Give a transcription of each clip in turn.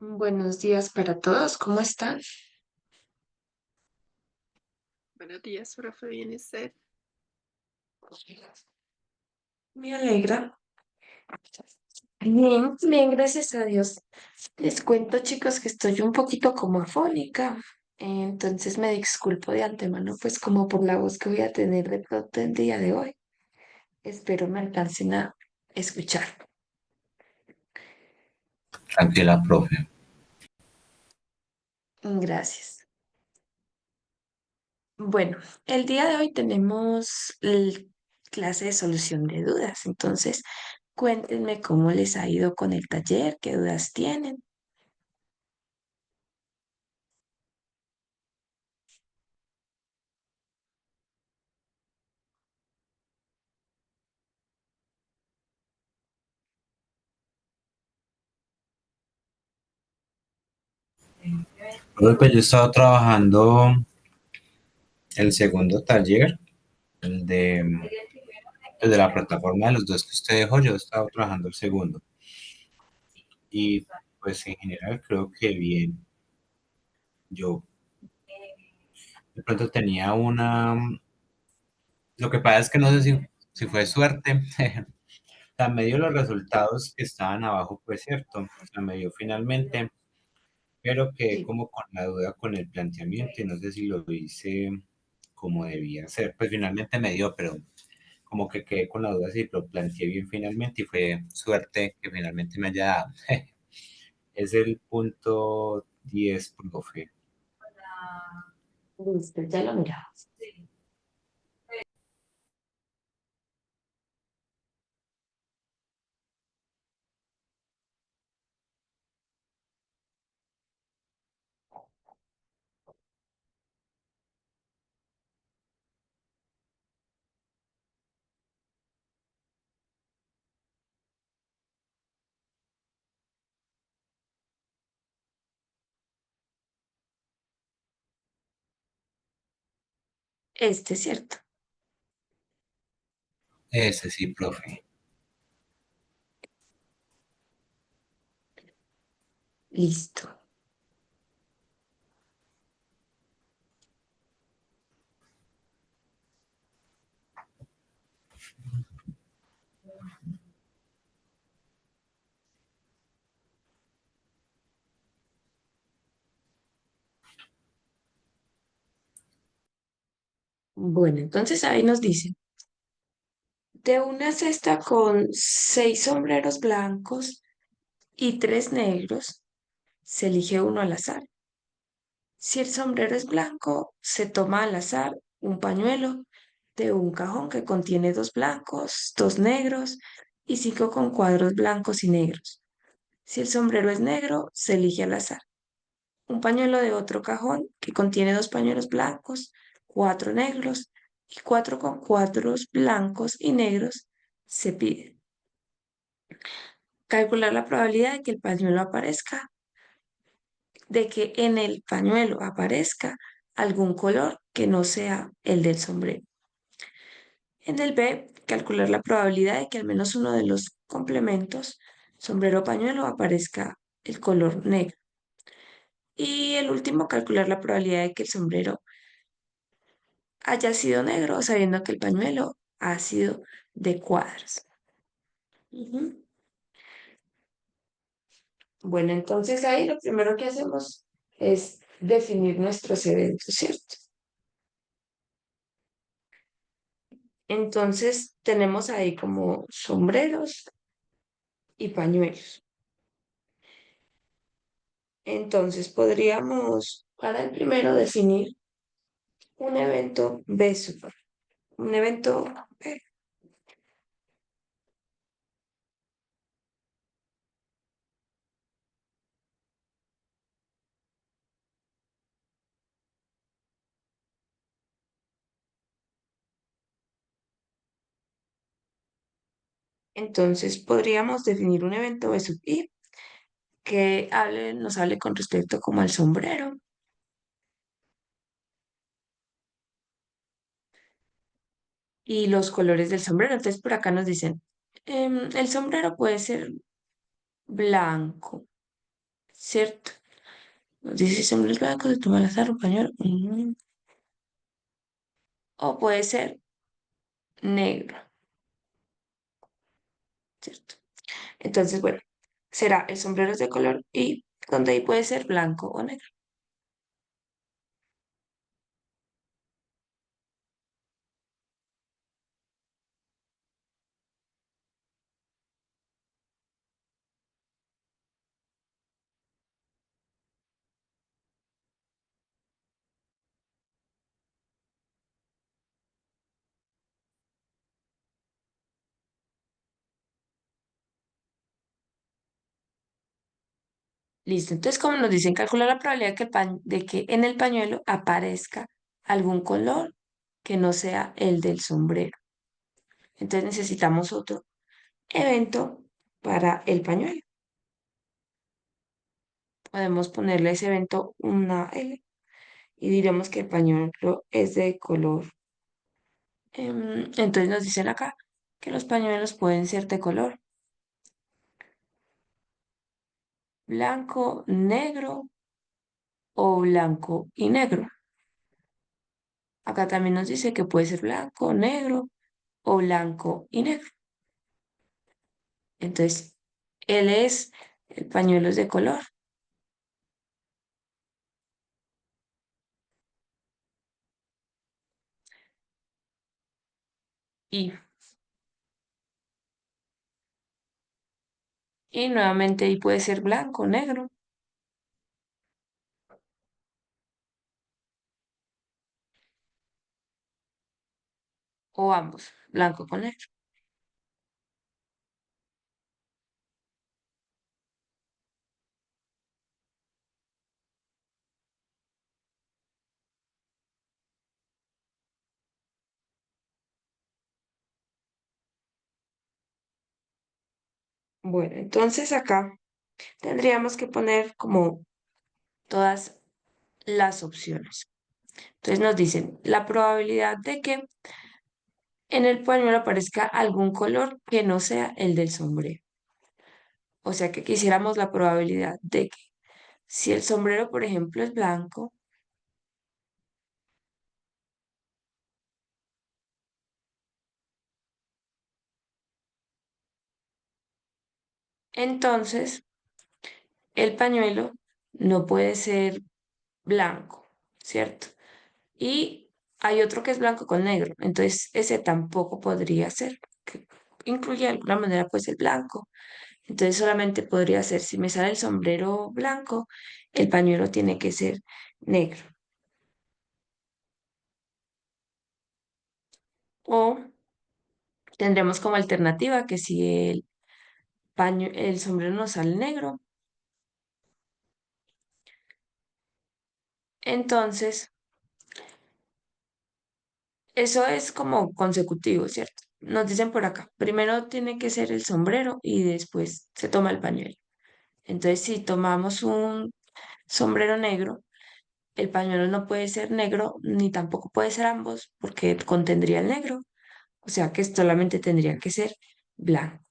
Buenos días para todos, ¿cómo están? Buenos días, profe, bien usted. Me alegra. Bien, bien, gracias a Dios. Les cuento, chicos, que estoy un poquito como afónica, entonces me disculpo de antemano, pues como por la voz que voy a tener de pronto el día de hoy. Espero me alcancen a escuchar. Tranquila, profe. Gracias. Bueno, el día de hoy tenemos clase de solución de dudas, entonces cuéntenme cómo les ha ido con el taller, qué dudas tienen. Profe, pues yo he estado trabajando el segundo taller, el de la plataforma de los dos que usted dejó, yo he estado trabajando el segundo. Y pues en general creo que bien. Yo de pronto tenía lo que pasa es que no sé si fue suerte. O sea, me dio los resultados que estaban abajo, pues cierto. O sea, me dio finalmente, pero quedé Sí. como con la duda con el planteamiento y no sé si lo hice como debía ser. Pues finalmente me dio, pero como que quedé con la duda si lo planteé bien finalmente y fue suerte que finalmente me haya dado. Es el punto 10, profe. Listo, ya lo miramos. Este es cierto. Ese sí, profe. Listo. Bueno, entonces ahí nos dicen, de una cesta con 6 sombreros blancos y 3 negros, se elige uno al azar. Si el sombrero es blanco, se toma al azar un pañuelo de un cajón que contiene 2 blancos, 2 negros y 5 con cuadros blancos y negros. Si el sombrero es negro, se elige al azar un pañuelo de otro cajón que contiene 2 pañuelos blancos, 4 negros y 4 con cuadros blancos y negros. Se pide calcular la probabilidad de que en el pañuelo aparezca algún color que no sea el del sombrero. En el B, calcular la probabilidad de que al menos uno de los complementos, sombrero o pañuelo, aparezca el color negro. Y el último, calcular la probabilidad de que el sombrero haya sido negro, sabiendo que el pañuelo ha sido de cuadros. Ujú. Bueno, entonces ahí lo primero que hacemos es definir nuestros eventos, ¿cierto? Entonces tenemos ahí como sombreros y pañuelos. Entonces podríamos, para el primero, definir un evento B super, un evento B. Entonces podríamos definir un evento B sub I que nos hable con respecto como al sombrero y los colores del sombrero. Entonces por acá nos dicen, el sombrero puede ser blanco, ¿cierto? Nos dice sombreros blancos, se toma al azar un pañuelo. O puede ser negro, ¿cierto? Entonces, bueno, será el sombrero es de color y donde ahí puede ser blanco o negro. Listo. Entonces, como nos dicen, calcular la probabilidad de que en el pañuelo aparezca algún color que no sea el del sombrero. Entonces necesitamos otro evento para el pañuelo. Podemos ponerle a ese evento una L y diremos que el pañuelo es de color. Entonces nos dicen acá que los pañuelos pueden ser de color blanco, negro o blanco y negro. Acá también nos dice que puede ser blanco, negro o blanco y negro. Entonces, él es, el pañuelo es de color y, y nuevamente ahí puede ser blanco, negro o ambos, blanco con negro. Bueno, entonces acá tendríamos que poner como todas las opciones. Entonces nos dicen la probabilidad de que en el pañuelo aparezca algún color que no sea el del sombrero. O sea que quisiéramos la probabilidad de que si el sombrero, por ejemplo, es blanco, entonces el pañuelo no puede ser blanco, ¿cierto? Y hay otro que es blanco con negro, entonces ese tampoco podría ser, que incluye de alguna manera pues el blanco. Entonces solamente podría ser, si me sale el sombrero blanco, el pañuelo tiene que ser negro. O tendremos como alternativa que si el sombrero nos sale negro, entonces eso es como consecutivo, ¿cierto? Nos dicen por acá, primero tiene que ser el sombrero y después se toma el pañuelo. Entonces, si tomamos un sombrero negro, el pañuelo no puede ser negro ni tampoco puede ser ambos porque contendría el negro, o sea que solamente tendría que ser blanco.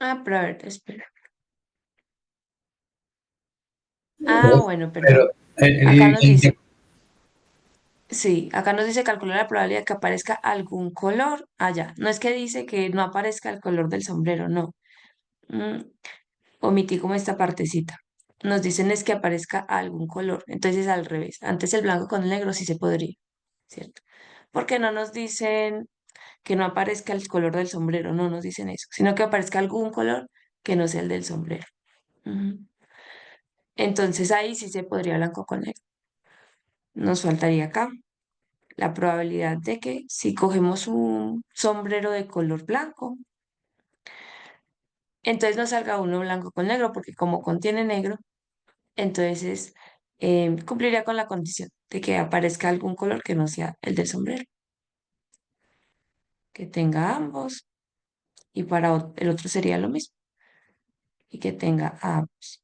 Ah, pero a ver, espera. Ah, bueno, Pero, perdón. Acá nos ¿en qué? dice, sí, acá nos dice calcular la probabilidad de que aparezca algún color allá. No es que dice que no aparezca el color del sombrero, no. Mm, omití como esta partecita. Nos dicen es que aparezca algún color. Entonces al revés. Antes el blanco con el negro sí se podría, ¿cierto? Porque no nos dicen que no aparezca el color del sombrero, no nos dicen eso, sino que aparezca algún color que no sea el del sombrero. Ujú. Entonces ahí sí se podría blanco con negro. Nos faltaría acá la probabilidad de que si cogemos un sombrero de color blanco, entonces nos salga uno blanco con negro, porque como contiene negro, entonces cumpliría con la condición de que aparezca algún color que no sea el del sombrero, que tenga ambos, y para el otro sería lo mismo, y que tenga ambos.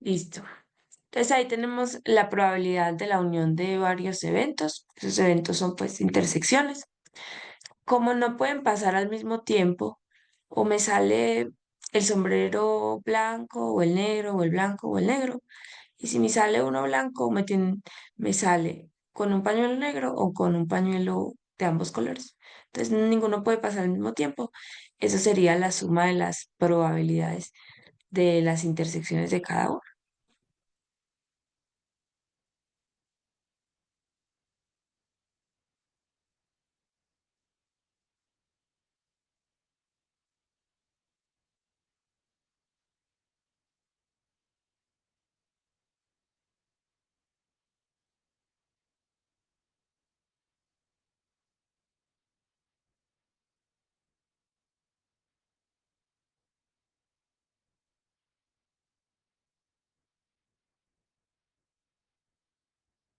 Listo. Entonces ahí tenemos la probabilidad de la unión de varios eventos. Esos eventos son pues intersecciones. Como no pueden pasar al mismo tiempo, o me sale el sombrero blanco o el negro o el blanco o el negro, y si me sale uno blanco, me sale con un pañuelo negro o con un pañuelo de ambos colores. Entonces ninguno puede pasar al mismo tiempo. Eso sería la suma de las probabilidades de las intersecciones de cada uno.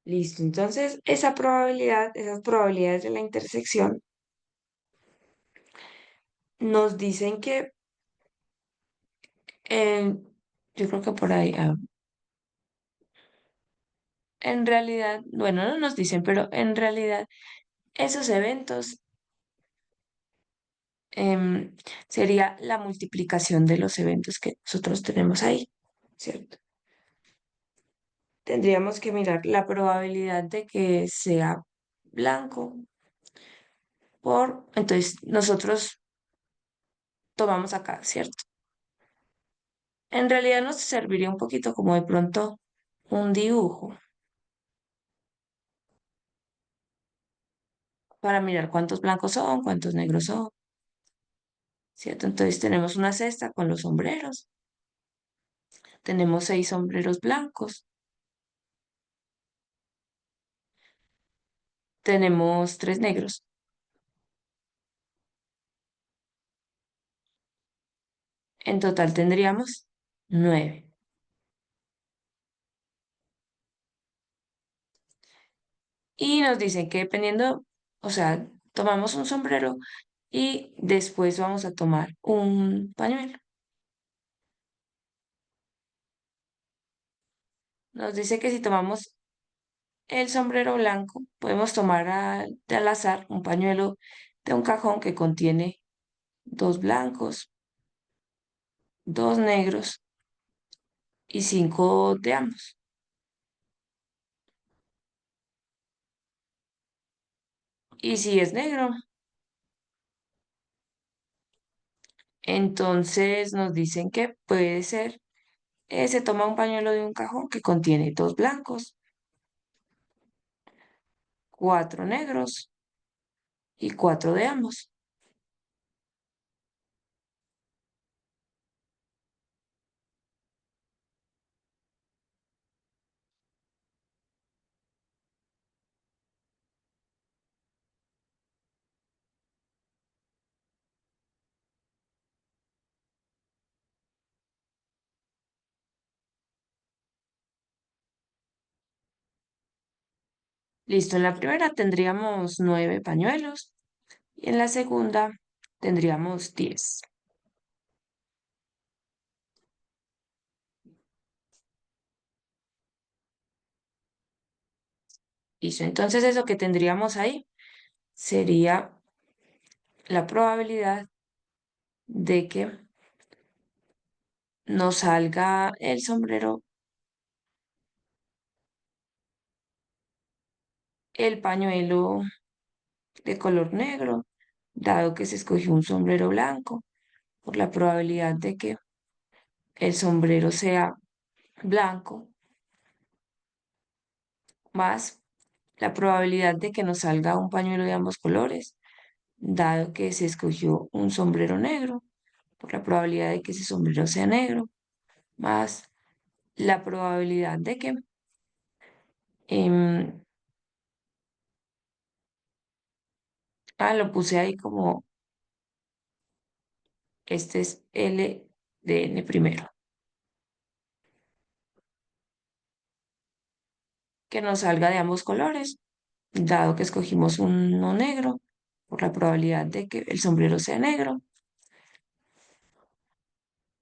Listo. Entonces, esas probabilidades de la intersección nos dicen que, eh, yo creo que por ahí, en realidad, bueno, no nos dicen, pero en realidad esos eventos em, sería la multiplicación de los eventos que nosotros tenemos ahí, ¿cierto? Tendríamos que mirar la probabilidad de que sea blanco entonces nosotros tomamos acá, ¿cierto? En realidad nos serviría un poquito como de pronto un dibujo para mirar cuántos blancos son, cuántos negros son, ¿cierto? Entonces tenemos una cesta con los sombreros. Tenemos 6 sombreros blancos. Tenemos 3 negros. En total tendríamos 9. Y nos dicen que dependiendo, o sea, tomamos un sombrero y después vamos a tomar un pañuelo. Nos dice que si tomamos el sombrero blanco, podemos tomar de al azar un pañuelo de un cajón que contiene 2 blancos, 2 negros y 5 de ambos. Y si es negro, entonces nos dicen que puede ser, se toma un pañuelo de un cajón que contiene 2 blancos, 4 negros y 4 de ambos. Listo, en la primera tendríamos 9 pañuelos y en la segunda tendríamos 10. Listo, entonces eso que tendríamos ahí sería la probabilidad de que nos salga el sombrero, el pañuelo de color negro, dado que se escogió un sombrero blanco, por la probabilidad de que el sombrero sea blanco, más la probabilidad de que nos salga un pañuelo de ambos colores, dado que se escogió un sombrero negro, por la probabilidad de que ese sombrero sea negro, más la probabilidad de que em, lo puse ahí como este es L de N primero, que nos salga de ambos colores, dado que escogimos uno negro, por la probabilidad de que el sombrero sea negro,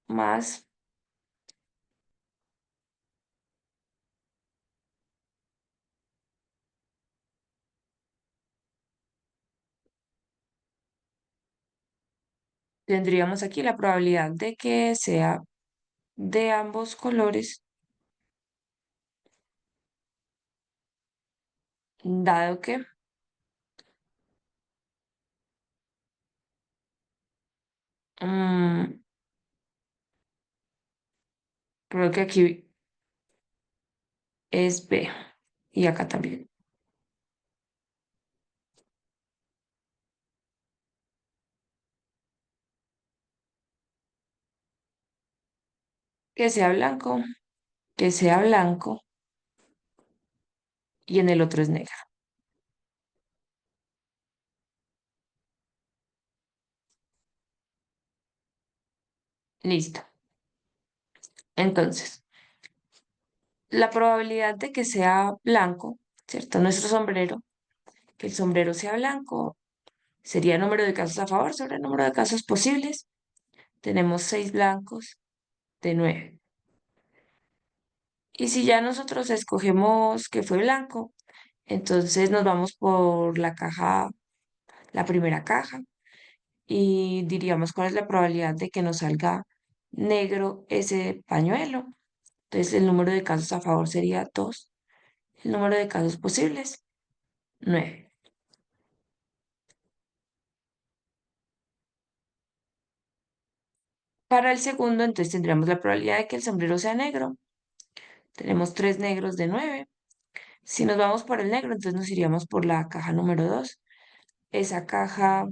más tendríamos aquí la probabilidad de que sea de ambos colores, dado que mm, creo que aquí es B y acá también. Que sea blanco, que sea blanco y en el otro es negro. Listo. Entonces, la probabilidad de que sea blanco, ¿cierto? Nuestro sombrero, que el sombrero sea blanco, sería número de casos a favor sobre el número de casos posibles. Tenemos 6 blancos de 9. Y si ya nosotros escogemos que fue blanco, entonces nos vamos por la caja, la primera caja, y diríamos cuál es la probabilidad de que nos salga negro ese pañuelo. Entonces el número de casos a favor sería 2. El número de casos posibles, 9. Para el segundo, entonces tendríamos la probabilidad de que el sombrero sea negro. Tenemos 3 negros de 9. Si nos vamos por el negro, entonces nos iríamos por la caja número 2. Esa caja,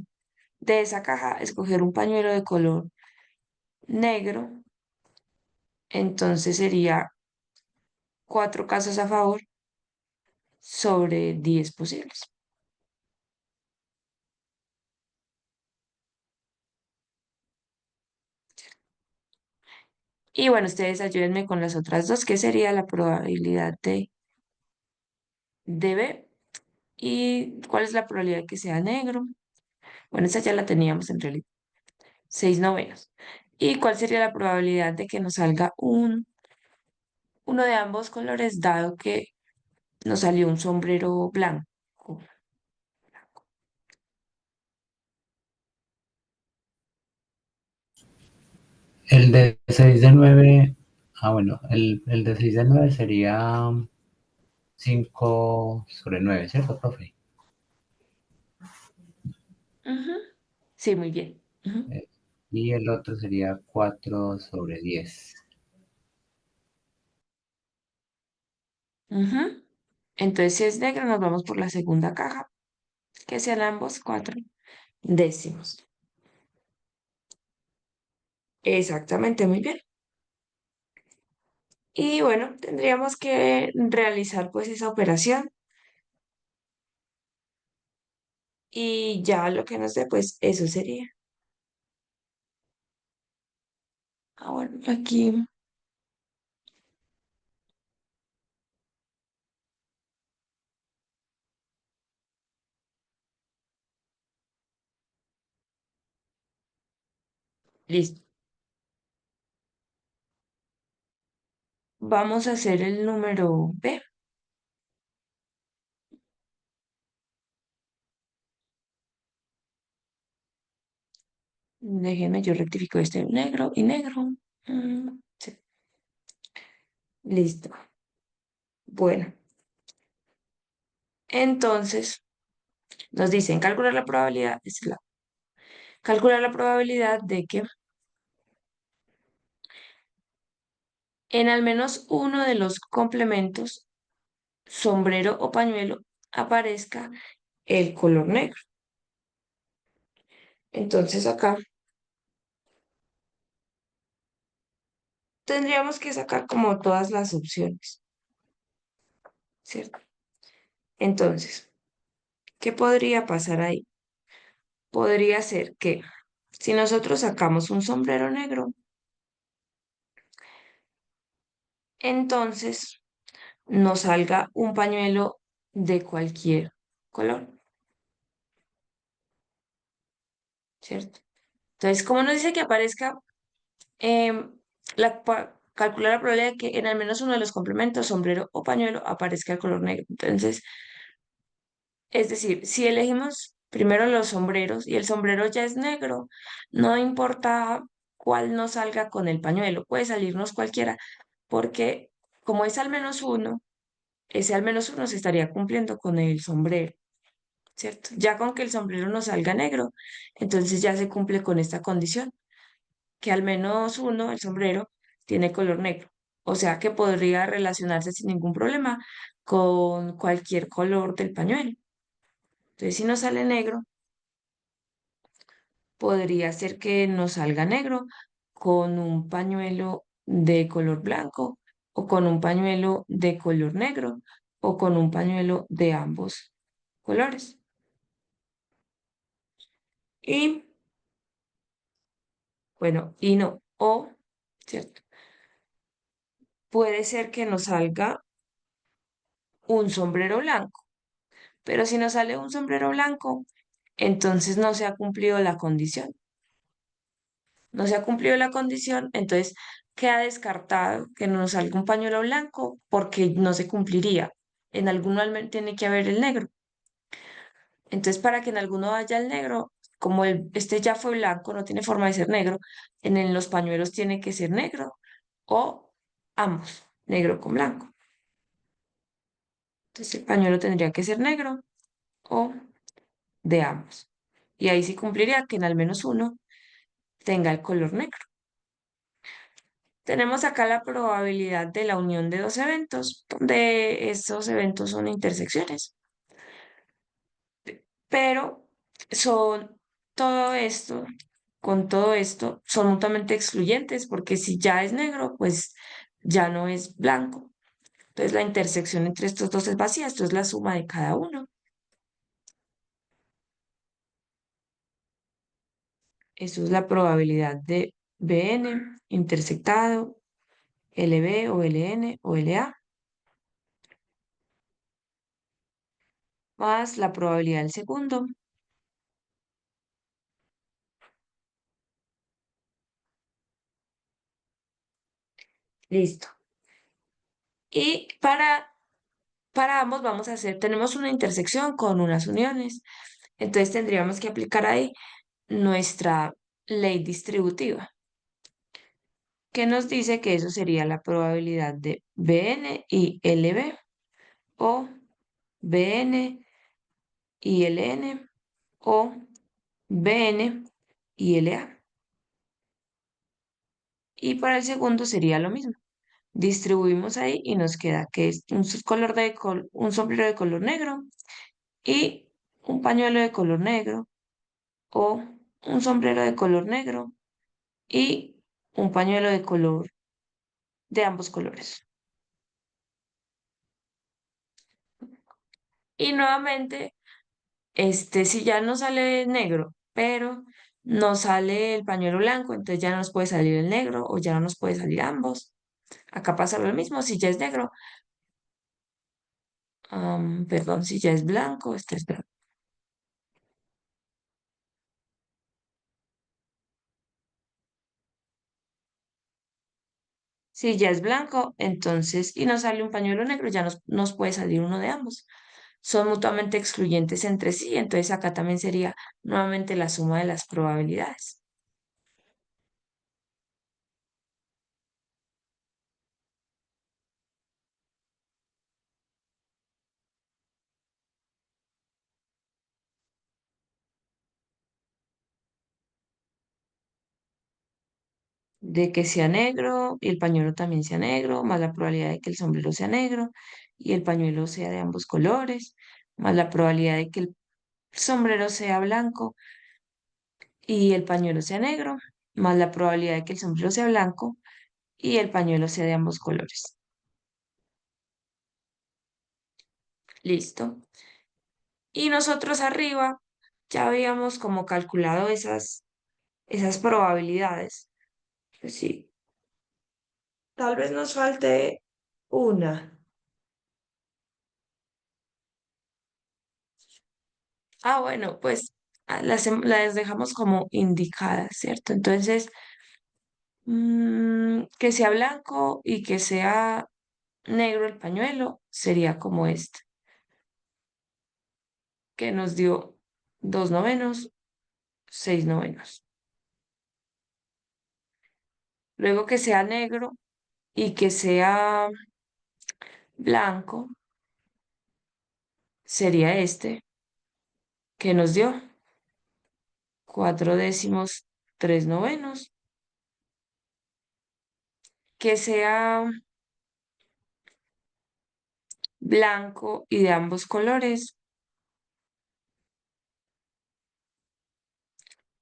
de esa caja, escoger un pañuelo de color negro. Entonces sería 4 casos a favor sobre 10 posibles. Y bueno, ustedes ayúdenme con las otras dos, que sería la probabilidad de B y cuál es la probabilidad de que sea negro. Bueno, esa ya la teníamos en realidad. 6 novenos. ¿Y cuál sería la probabilidad de que nos salga uno de ambos colores, dado que nos salió un sombrero blanco? El de 6 de 9, bueno, el de 6 de 9 sería 5 sobre 9, ¿cierto, profe? Ujú. Sí, muy bien. Ujú. Y el otro sería 4 sobre 10. Ujú. Entonces, si es negro, nos vamos por la segunda caja, que sean ambos 4 décimos. Exactamente, muy bien. Y bueno, tendríamos que realizar pues esa operación y ya lo que nos dé, pues eso sería. Bueno, aquí, listo. Vamos a hacer el número B. Déjenme, yo rectifico este negro y negro. Sí, listo. Bueno, entonces nos dicen calcular la probabilidad, calcular la probabilidad de que en al menos uno de los complementos, sombrero o pañuelo, aparezca el color negro. Entonces acá tendríamos que sacar como todas las opciones, ¿cierto? Entonces, ¿qué podría pasar ahí? Podría ser que si nosotros sacamos un sombrero negro, entonces nos salga un pañuelo de cualquier color, ¿cierto? Entonces, como nos dice que aparezca, calcular la probabilidad de que en al menos uno de los complementos, sombrero o pañuelo, aparezca el color negro. Entonces, es decir, si elegimos primero los sombreros y el sombrero ya es negro. No importa cuál no salga con el pañuelo, puede salirnos cualquiera, porque como es al menos uno, ese al menos uno se estaría cumpliendo con el sombrero, ¿cierto? Ya con que el sombrero no salga negro, entonces ya se cumple con esta condición, que al menos uno, el sombrero, tiene color negro. O sea que podría relacionarse sin ningún problema con cualquier color del pañuelo. Entonces, si no sale negro, podría ser que nos salga negro con un pañuelo de color blanco o con un pañuelo de color negro o con un pañuelo de ambos colores. Y bueno, y no, o, ¿cierto? Puede ser que nos salga un sombrero blanco, pero si nos sale un sombrero blanco, entonces no se ha cumplido la condición. No se ha cumplido la condición, entonces queda descartado que no nos salga un pañuelo blanco porque no se cumpliría. En alguno tiene que haber el negro. Entonces, para que en alguno haya el negro, como este ya fue blanco, no tiene forma de ser negro, los pañuelos tiene que ser negro o ambos, negro con blanco. Entonces, el pañuelo tendría que ser negro o de ambos. Y ahí sí cumpliría que en al menos uno tenga el color negro. Tenemos acá la probabilidad de la unión de dos eventos, donde estos eventos son intersecciones, pero son todo esto, con todo esto, son mutuamente excluyentes, porque si ya es negro, pues ya no es blanco. Entonces la intersección entre estos dos es vacía, esto es la suma de cada uno. Eso es la probabilidad de Bn intersectado Lb o Ln o La más la probabilidad del segundo. Listo. Y para ambos vamos a hacer, tenemos una intersección con unas uniones. Entonces tendríamos que aplicar ahí nuestra ley distributiva, que nos dice que eso sería la probabilidad de Bn y Lb o Bn y Ln o Bn y La. Y para el segundo sería lo mismo. Distribuimos ahí y nos queda que es un sombrero de color negro y un pañuelo de color negro o un sombrero de color negro y un pañuelo de color de ambos colores. Y nuevamente, si ya no sale negro, pero no sale el pañuelo blanco, entonces ya no nos puede salir el negro o ya no nos puede salir ambos. Acá pasa lo mismo, si ya es negro, perdón, si ya es blanco, este es blanco. Si ya es blanco, entonces, y nos sale un pañuelo negro, ya nos puede salir uno de ambos. Son mutuamente excluyentes entre sí, entonces acá también sería nuevamente la suma de las probabilidades. De que sea negro y el pañuelo también sea negro, más la probabilidad de que el sombrero sea negro y el pañuelo sea de ambos colores, más la probabilidad de que el sombrero sea blanco y el pañuelo sea negro, más la probabilidad de que el sombrero sea blanco y el pañuelo sea de ambos colores. Listo. Y nosotros arriba ya habíamos como calculado esas probabilidades. Pues sí, tal vez nos falte una. Bueno, pues las dejamos como indicadas, ¿cierto? Entonces, que sea blanco y que sea negro el pañuelo sería como este, que nos dio 2 novenos, 6 novenos. Luego que sea negro y que sea blanco, sería este, que nos dio 4 décimos, 3 novenos. Que sea blanco y de ambos colores,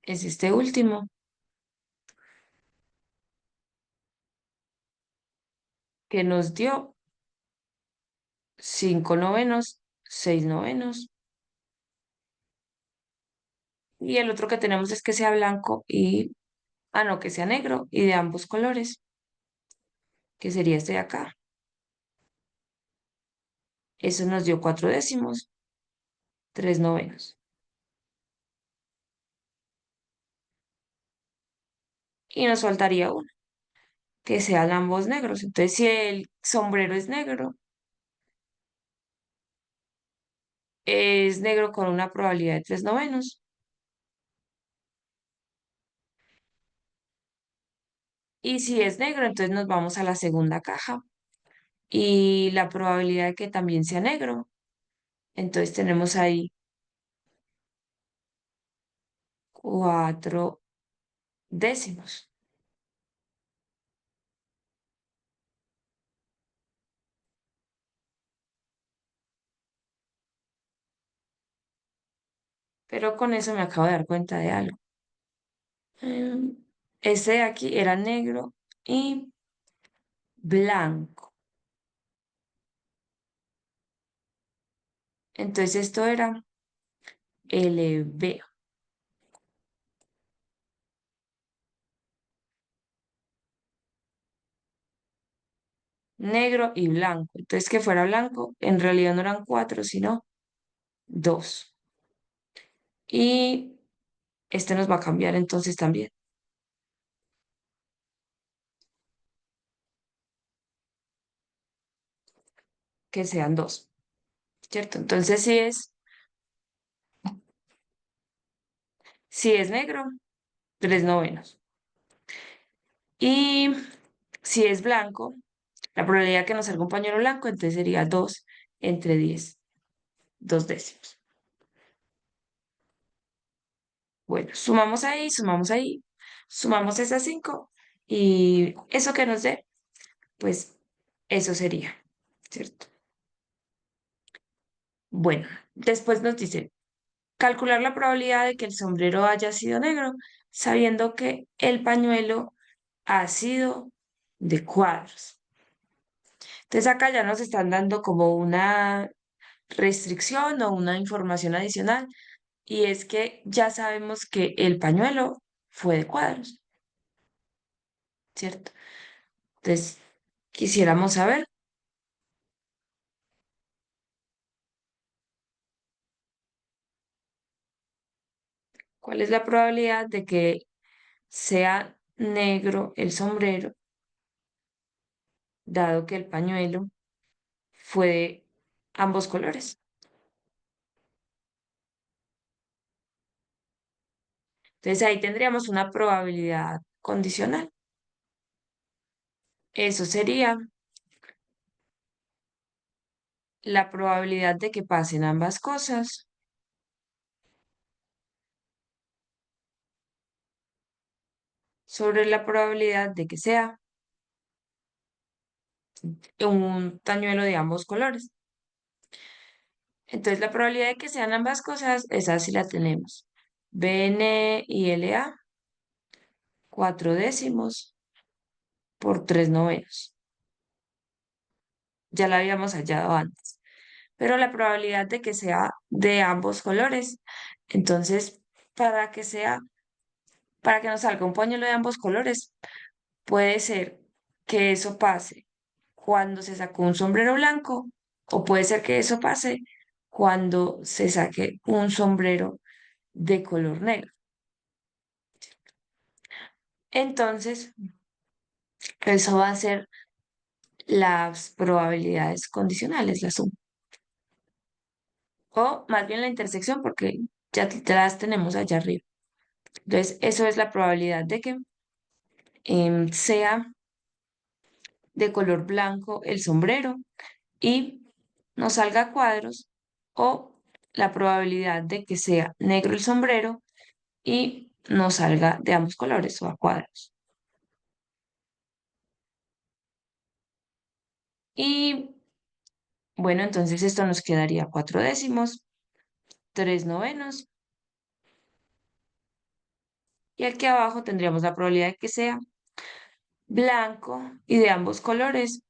es este último, que nos dio 5 novenos, 6 novenos. Y el otro que tenemos es que sea blanco no, que sea negro y de ambos colores, que sería este de acá. Eso nos dio 4 décimos, 3 novenos. Y nos faltaría uno, que sean ambos negros. Entonces, si el sombrero es negro con una probabilidad de 3 novenos. Y si es negro, entonces nos vamos a la segunda caja. Y la probabilidad de que también sea negro. Entonces tenemos ahí 4 décimos. Pero con eso me acabo de dar cuenta de algo. Este de aquí era negro y blanco. Entonces esto era LB, negro y blanco. Entonces que fuera blanco, en realidad no eran 4, sino 2. Y este nos va a cambiar entonces también, que sean 2, ¿cierto? Entonces si es negro, 3 novenos. Y si es blanco, la probabilidad que nos salga un pañuelo blanco, entonces sería 2 entre 10, 2 décimos. Bueno, sumamos ahí, sumamos esas 5 y eso que nos dé, pues eso sería, ¿cierto? Bueno, después nos dice, calcular la probabilidad de que el sombrero haya sido negro, sabiendo que el pañuelo ha sido de cuadros. Entonces acá ya nos están dando como una restricción o una información adicional y es que ya sabemos que el pañuelo fue de cuadros, ¿cierto? Entonces quisiéramos saber cuál es la probabilidad de que sea negro el sombrero, dado que el pañuelo fue de ambos colores. Entonces ahí tendríamos una probabilidad condicional. Eso sería la probabilidad de que pasen ambas cosas sobre la probabilidad de que sea un pañuelo de ambos colores. Entonces la probabilidad de que sean ambas cosas, esa sí la tenemos. BN y LA, 4 décimos por 3 novenos. Ya la habíamos hallado antes. Pero la probabilidad de que sea de ambos colores, entonces para que sea, para que nos salga un pañuelo de ambos colores, puede ser que eso pase cuando se sacó un sombrero blanco o puede ser que eso pase cuando se saque un sombrero de color negro. Entonces, eso va a ser las probabilidades condicionales, la suma. O más bien la intersección, porque ya las tenemos allá arriba. Entonces, eso es la probabilidad de que sea de color blanco el sombrero y nos salga a cuadros, o la probabilidad de que sea negro el sombrero y nos salga de ambos colores o a cuadros. Y bueno, entonces esto nos quedaría 4 décimos, 3 novenos, y aquí abajo tendríamos la probabilidad de que sea blanco y de ambos colores,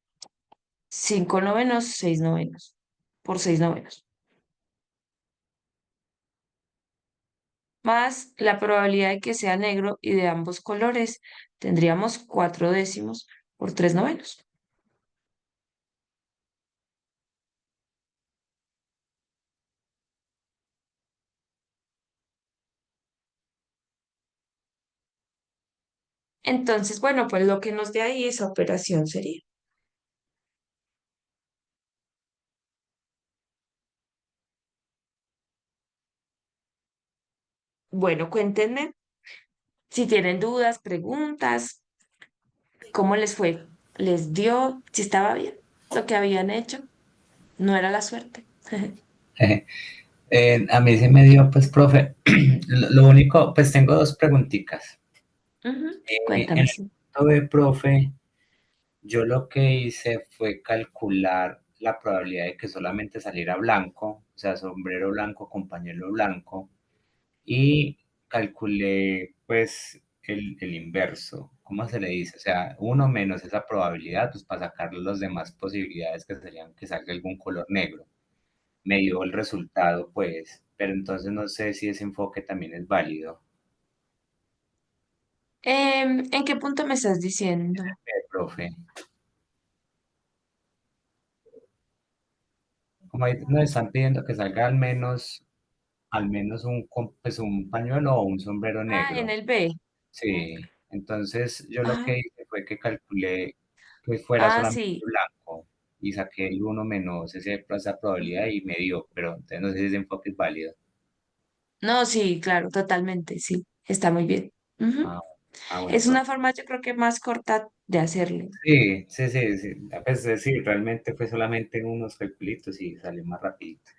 5 novenos, 6 novenos, por 6 novenos. Más la probabilidad de que sea negro y de ambos colores, tendríamos 4 décimos por 3 novenos. Entonces, bueno, pues lo que nos dé ahí esa operación sería. Bueno, cuéntenme si tienen dudas, preguntas, cómo les fue, les dio, si estaba bien lo que habían hecho, no era la suerte. A mí se me dio, pues, profe, lo único, pues tengo dos preguntitas. En Cuéntame, el sí. punto de profe, yo lo que hice fue calcular la probabilidad de que solamente saliera blanco, o sea, sombrero blanco con pañuelo blanco, y calculé pues el inverso. ¿Cómo se le dice? O sea, uno menos esa probabilidad, pues para sacar las demás posibilidades que serían que salga algún color negro. Me dio el resultado, pues, pero entonces no sé si ese enfoque también es válido. ¿En qué punto me estás diciendo? Profe, como ahí nos están pidiendo que salga al menos pues, un pañuelo o un sombrero Ah, en negro. el B. Sí, entonces yo lo Ajá. que hice fue que calculé que fuera Ah, solamente sí. blanco y saqué el uno menos esa probabilidad y me dio, pero entonces no sé si ese enfoque es válido. No, sí, claro, totalmente, sí. Está muy bien. Ujú. Ah, bueno, Es una profe. forma, yo creo que más corta de hacerlo. Sí, sí, sí, sí. Pues sí, realmente fue solamente unos calculitos y salió más rapidito.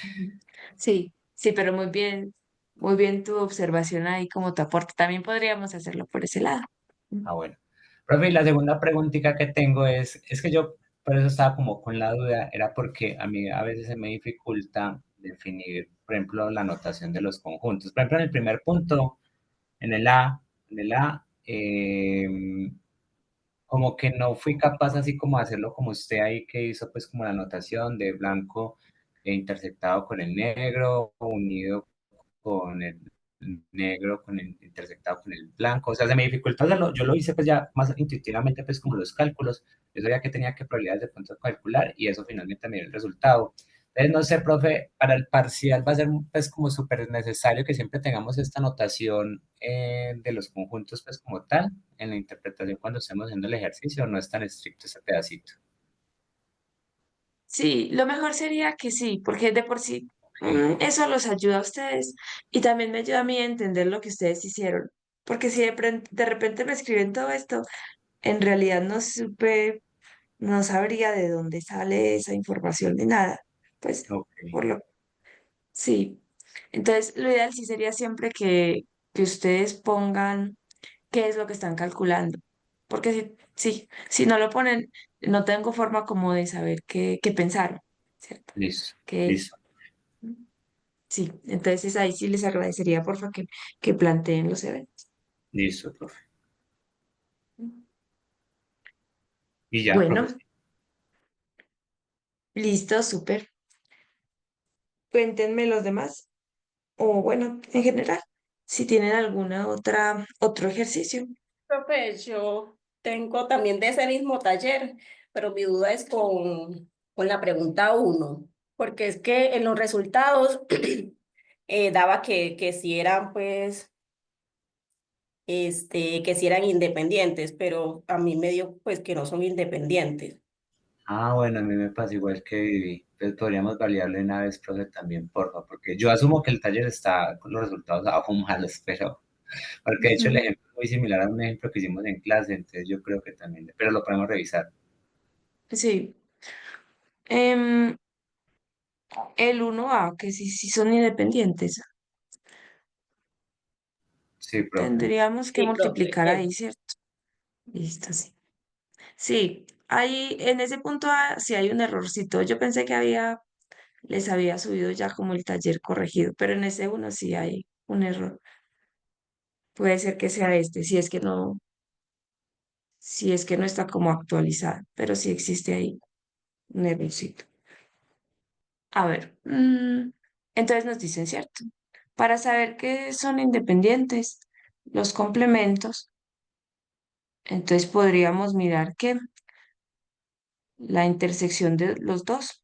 Ujú. Sí, sí, pero muy bien tu observación ahí como tu aporte. También podríamos hacerlo por ese lado. Ah, bueno. Profe, y la segunda preguntita que tengo es que yo por eso estaba como con la duda, era porque a mí a veces se me dificulta definir, por ejemplo, la notación de los conjuntos. Por ejemplo, en el primer punto, en el A, como que no fui capaz así como de hacerlo como usted ahí que hizo pues como la anotación de blanco intersectado con el negro, unido con el negro, con el intersectado con el blanco. O sea, se me dificultó hacerlo. Yo lo hice pues ya más intuitivamente pues como los cálculos. Yo sabía que tenía que probabilidades de pronto calcular y eso finalmente me dio el resultado. Entonces, no sé, profe, para el parcial va a ser pues como súper necesario que siempre tengamos esta notación de los conjuntos pues como tal en la interpretación cuando estemos haciendo el ejercicio, no es tan estricto ese pedacito. Sí, lo mejor sería que sí, porque de por sí Sí, eso los ayuda a ustedes y también me ayuda a mí a entender lo que ustedes hicieron. Porque si de repente me escriben todo esto, en realidad no supe, no sabría de dónde sale esa información ni nada. Pues, ok, por lo, sí. Entonces, lo ideal sí sería siempre que ustedes pongan qué es lo que están calculando. Porque si no lo ponen, no tengo forma como de saber qué pensaron, ¿cierto? listo, Que listo, sí, entonces ahí sí les agradecería, porfa, que planteen los eventos. listo, profe. Y ya, Bueno, profesor. listo, súper. Cuéntenme los demás, o bueno, en general, si tienen alguna otro ejercicio. Profe, yo tengo también de ese mismo taller, pero mi duda es con la pregunta uno, porque es que en los resultados daba que si eran, pues, que si eran independientes, pero a mí me dio, pues, que no son independientes. Ah, bueno, a mí me pasa igual que Vivi. Entonces podríamos validarlo una vez, profe, también, porfa, porque yo asumo que el taller está con los resultados aún malos, pero, porque de hecho el Ujú. ejemplo es muy similar a un ejemplo que hicimos en clase, entonces yo creo que también, pero lo podemos revisar. Sí. Em, el 1A, que sí son independientes, Sí, profe. tendríamos que Sí, profe. multiplicar ahí, ¿cierto? Listo, sí. Sí, ahí en ese punto sí hay un errorcito. Yo pensé que les había subido ya como el taller corregido, pero en ese uno sí hay un error. Puede ser que sea este, si es que no está como actualizado, pero sí existe ahí un errorcito. A ver, entonces nos dicen, ¿cierto? Para saber que son independientes los complementos, entonces podríamos mirar que la intersección de los dos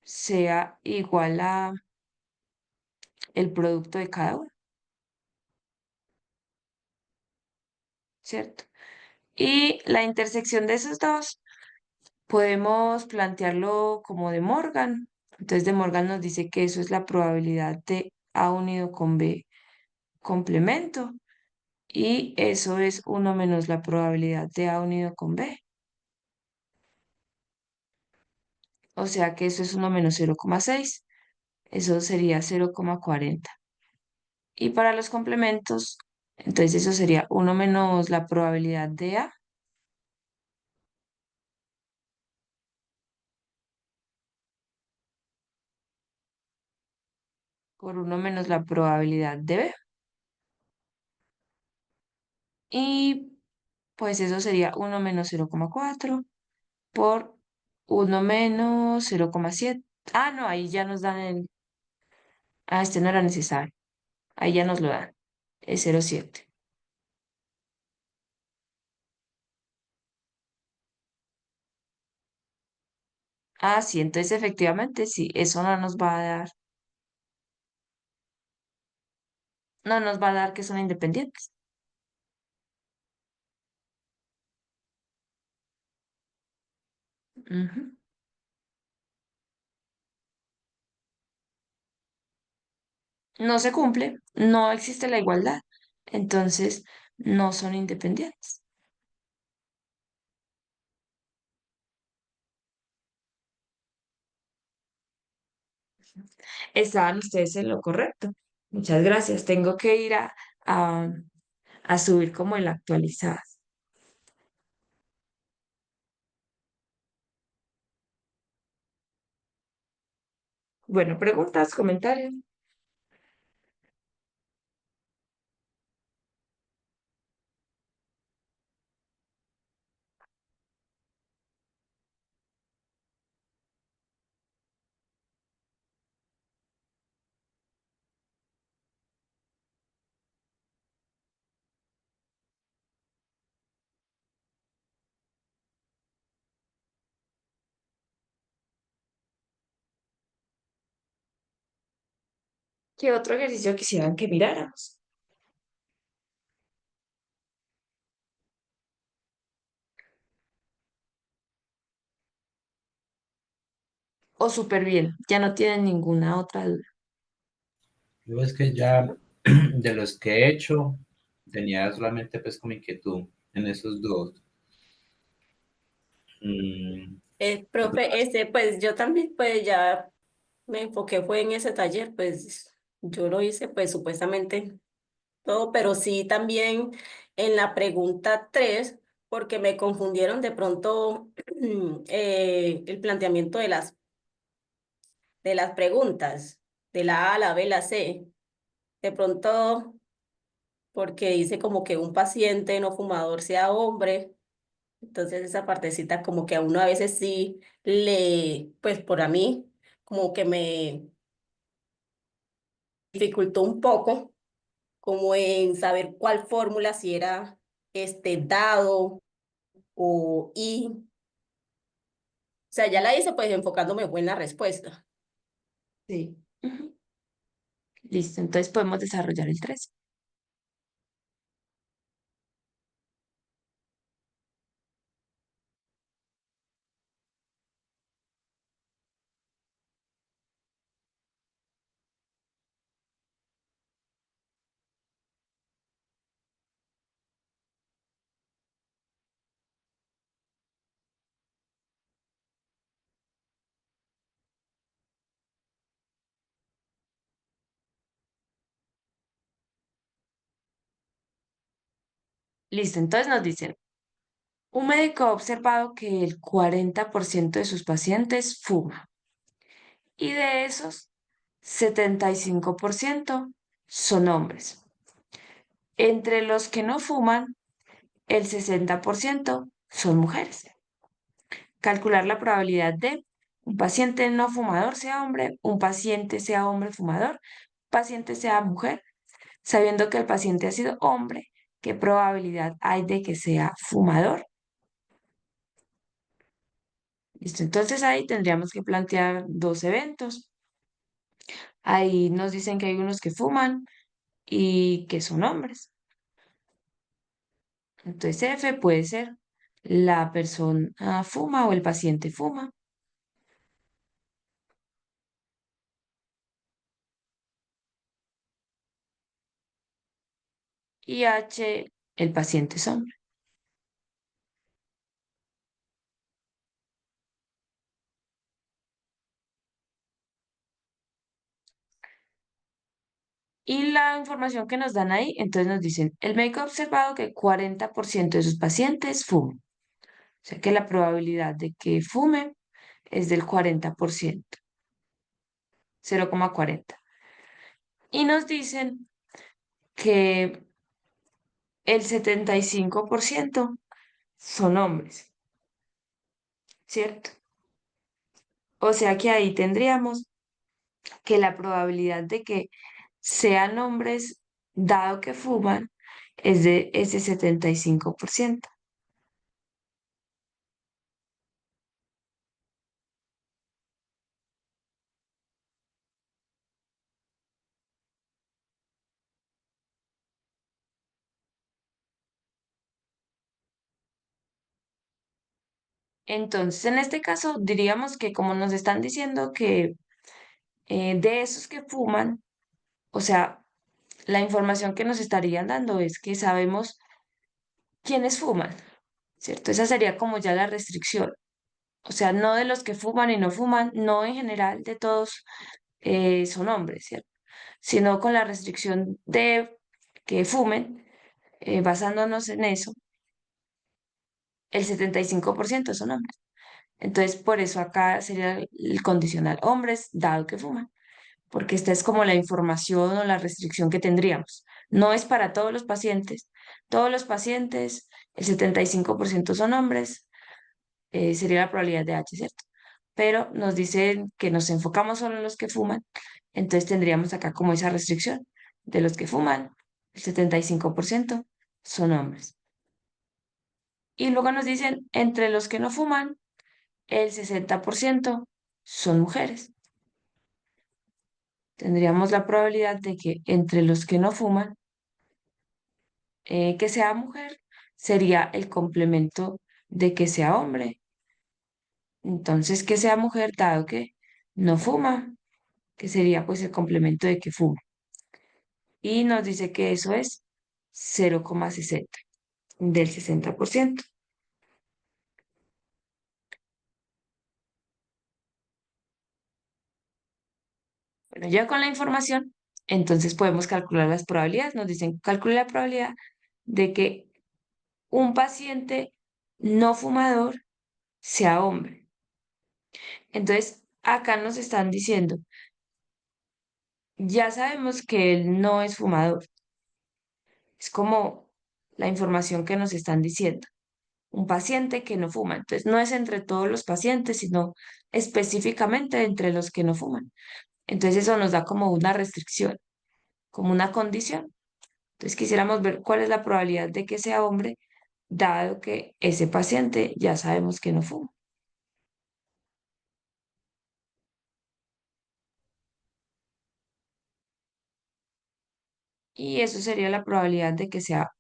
sea igual a el producto de cada uno, ¿cierto? Y la intersección de esos dos podemos plantearlo como de Morgan. Entonces de Morgan nos dice que eso es la probabilidad de A unido con B complemento y eso es uno menos la probabilidad de A unido con B. O sea que eso es uno menos 0,6. Eso sería 0,40. Y para los complementos, entonces eso sería uno menos la probabilidad de A por uno menos la probabilidad de B. Y pues eso sería uno menos 0,4 por uno menos 0,7. Ah, no, ahí ya nos dan el... Ah, este no era necesario. Ahí ya nos lo dan. Es 0,7. Ah, sí, entonces efectivamente sí, eso no nos va a dar, no nos va a dar que son independientes. Ujú. No se cumple, no existe la igualdad, entonces no son independientes. Estaban ustedes en lo correcto. Muchas gracias. Tengo que ir a, a subir como el actualizado. Bueno, preguntas, comentarios. ¿Qué otro ejercicio quisieran que miráramos? O súper bien, ya no tienen ninguna otra duda. Yo es que ya de los que he hecho, tenía solamente pues como inquietud en esos dos. Mm, Profe, pues yo también pues ya me enfoqué fue en ese taller, pues yo lo hice pues supuestamente todo, pero sí también en la pregunta 3 porque me confundieron de pronto el planteamiento de las preguntas, de la A, la B, la C. De pronto, porque dice como que un paciente no fumador sea hombre, entonces esa partecita como que a uno a veces sí pues por a mí, como que me dificultó un poco, como en saber cuál fórmula, si era dado o y. O sea, ya la hice pues enfocándome fue en la respuesta. Sí. Ujú. Listo, entonces podemos desarrollar el 3. Listo, entonces nos dicen, un médico ha observado que el 40% de sus pacientes fuma y de esos, 75% son hombres. Entre los que no fuman, el 60% son mujeres. Calcular la probabilidad de un paciente no fumador sea hombre, un paciente sea hombre fumador, paciente sea mujer, sabiendo que el paciente ha sido hombre, ¿qué probabilidad hay de que sea fumador? Listo, entonces ahí tendríamos que plantear dos eventos. Ahí nos dicen que hay unos que fuman y que son hombres. Entonces F puede ser la persona fuma o el paciente fuma. Y H, el paciente es hombre. Y la información que nos dan ahí, entonces nos dicen, el médico ha observado que 40% de sus pacientes fuman. O sea que la probabilidad de que fume es del 40%, 0,40. Y nos dicen que el 75% son hombres, ¿cierto? O sea que ahí tendríamos que la probabilidad de que sean hombres, dado que fuman, es de ese 75%. Entonces, en este caso, diríamos que como nos están diciendo que de esos que fuman, o sea, la información que nos estarían dando es que sabemos quiénes fuman, ¿cierto? Esa sería como ya la restricción. O sea, no de los que fuman y no fuman, no en general de todos son hombres, ¿cierto? Sino con la restricción de que fumen, basándonos en eso, el 75% son hombres. Entonces, por eso acá sería el condicional hombres, dado que fuman, porque esta es como la información o la restricción que tendríamos. No es para todos los pacientes. Todos los pacientes, el 75% son hombres, sería la probabilidad de H, ¿cierto? Pero nos dicen que nos enfocamos solo en los que fuman, entonces tendríamos acá como esa restricción. De los que fuman, el 75% son hombres. Y luego nos dicen, entre los que no fuman, el 60% son mujeres. Tendríamos la probabilidad de que entre los que no fuman, que sea mujer, sería el complemento de que sea hombre. Entonces, que sea mujer, dado que no fuma, que sería pues el complemento de que fuma. Y nos dice que eso es 0,60 del 60%. Bueno, ya con la información, entonces podemos calcular las probabilidades. Nos dicen, calcule la probabilidad de que un paciente no fumador sea hombre. Entonces, acá nos están diciendo, ya sabemos que él no es fumador. Es como la información que nos están diciendo. Un paciente que no fuma. Entonces, no es entre todos los pacientes, sino específicamente entre los que no fuman. Entonces, eso nos da como una restricción, como una condición. Entonces, quisiéramos ver cuál es la probabilidad de que sea hombre, dado que ese paciente ya sabemos que no fuma. Y eso sería la probabilidad de que sea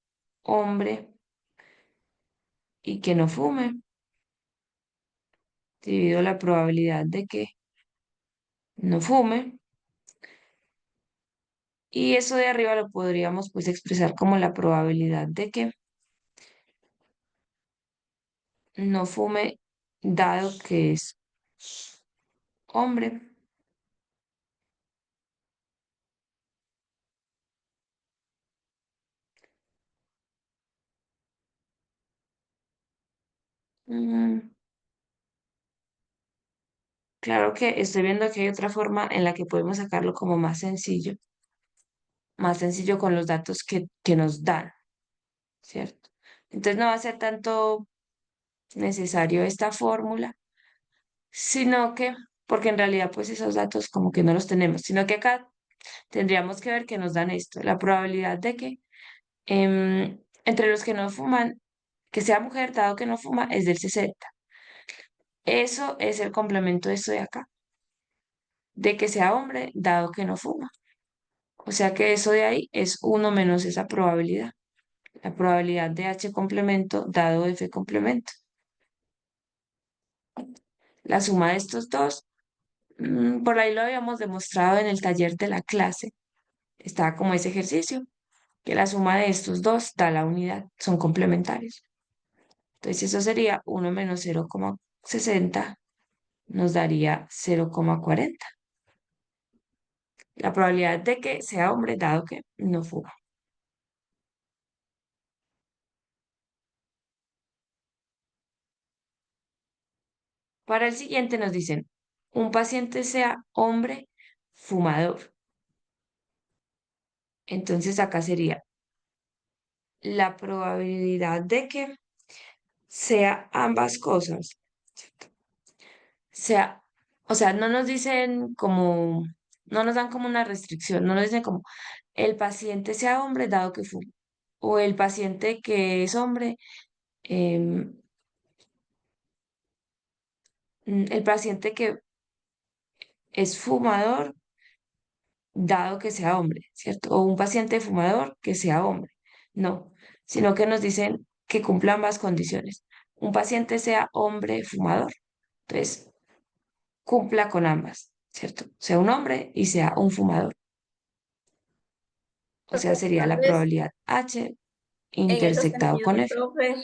hombre y que no fume, dividido la probabilidad de que no fume. Y eso de arriba lo podríamos pues expresar como la probabilidad de que no fume, dado que es hombre. Mm, claro que estoy viendo que hay otra forma en la que podemos sacarlo como más sencillo con los datos que nos dan, ¿cierto? Entonces no va a ser tanto necesario esta fórmula, sino que, porque en realidad pues esos datos como que no los tenemos, sino que acá tendríamos que ver que nos dan esto, la probabilidad de que entre los que no fuman, que sea mujer dado que no fuma es del 60. Eso es el complemento de esto de acá, de que sea hombre dado que no fuma. O sea que eso de ahí es uno menos esa probabilidad, la probabilidad de H complemento dado F complemento. La suma de estos dos, por ahí lo habíamos demostrado en el taller de la clase, estaba como ese ejercicio, que la suma de estos dos da la unidad, son complementarios. Entonces eso sería uno menos 0,60 nos daría 0,40. La probabilidad de que sea hombre dado que no fuma. Para el siguiente nos dicen, un paciente sea hombre fumador. Entonces acá sería la probabilidad de que sea ambas cosas. Sea, o sea, no nos dicen como, no nos dan como una restricción, no nos dicen como el paciente sea hombre dado que fuma. O el paciente que es hombre, em, el paciente que es fumador dado que sea hombre, ¿cierto? O un paciente fumador que sea hombre. No, sino que nos dicen que cumpla ambas condiciones. Un paciente sea hombre fumador, entonces cumpla con ambas, ¿cierto? Sea un hombre y sea un fumador. O Porque sea, sería la entonces, probabilidad H en ese intersectado sentido, con F. profe,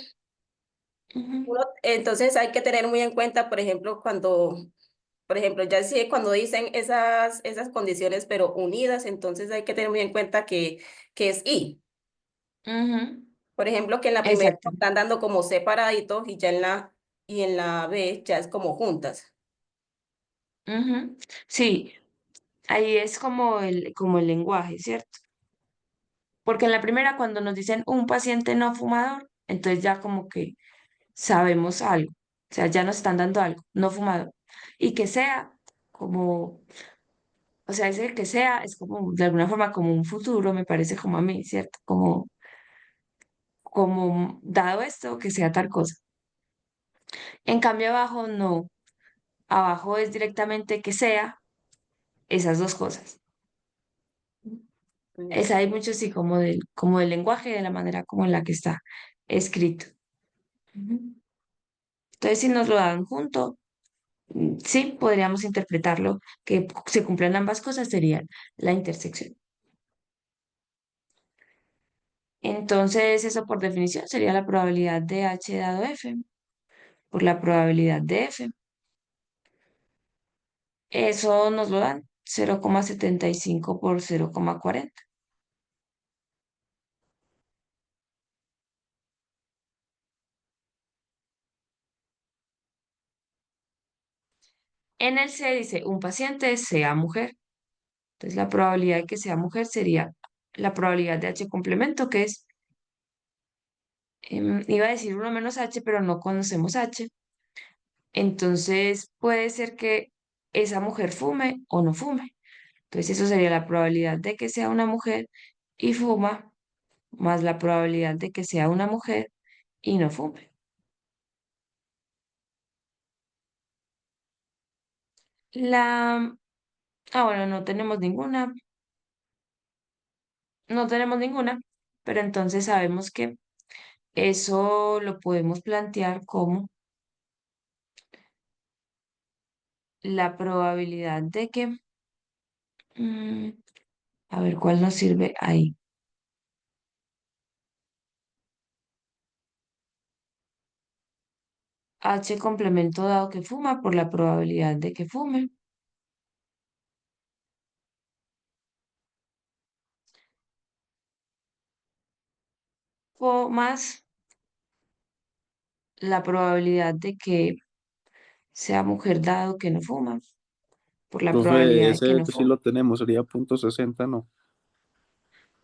Ujú, entonces hay que tener muy en cuenta, por ejemplo, por ejemplo, ya sí, cuando dicen esas condiciones, pero unidas, entonces hay que tener muy en cuenta que es I. ujú, Por ejemplo, que en la primera exacto. nos están dando como separaditos y ya en la B ya es como juntas. Ujú. Sí, ahí es como el lenguaje, ¿cierto? Porque en la primera, cuando nos dicen un paciente no fumador, entonces ya como que sabemos algo, o sea, ya nos están dando algo, no fumador. Y que sea como, o sea, ese que sea es como, de alguna forma, como un futuro, me parece como a mí, ¿cierto? Como dado esto, que sea tal cosa. En cambio, abajo no, abajo es directamente que sea esas dos cosas. Mm. Es hay mucho, sí, como del lenguaje, de la manera como en la que está escrito. Ujú. Entonces, si nos lo dan junto, sí, podríamos interpretarlo que se cumplan ambas cosas, sería la intersección. Entonces, eso por definición sería la probabilidad de H dado F por la probabilidad de F. Eso nos lo dan 0,75 por 0,40. En el C dice un paciente sea mujer. Entonces, la probabilidad de que sea mujer sería la probabilidad de H complemento, que es, iba a decir uno menos H, pero no conocemos H. Entonces, puede ser que esa mujer fume o no fume. Entonces, eso sería la probabilidad de que sea una mujer y fuma, más la probabilidad de que sea una mujer y no fume. La, bueno, no tenemos ninguna, pero entonces sabemos que eso lo podemos plantear como la probabilidad de que, mm, a ver cuál nos sirve ahí. H complemento dado que fuma por la probabilidad de que fume, o más la probabilidad de que sea mujer dado que no fuma, por la Profe, probabilidad de que ese no sí fuma. lo tenemos, sería .60, ¿no?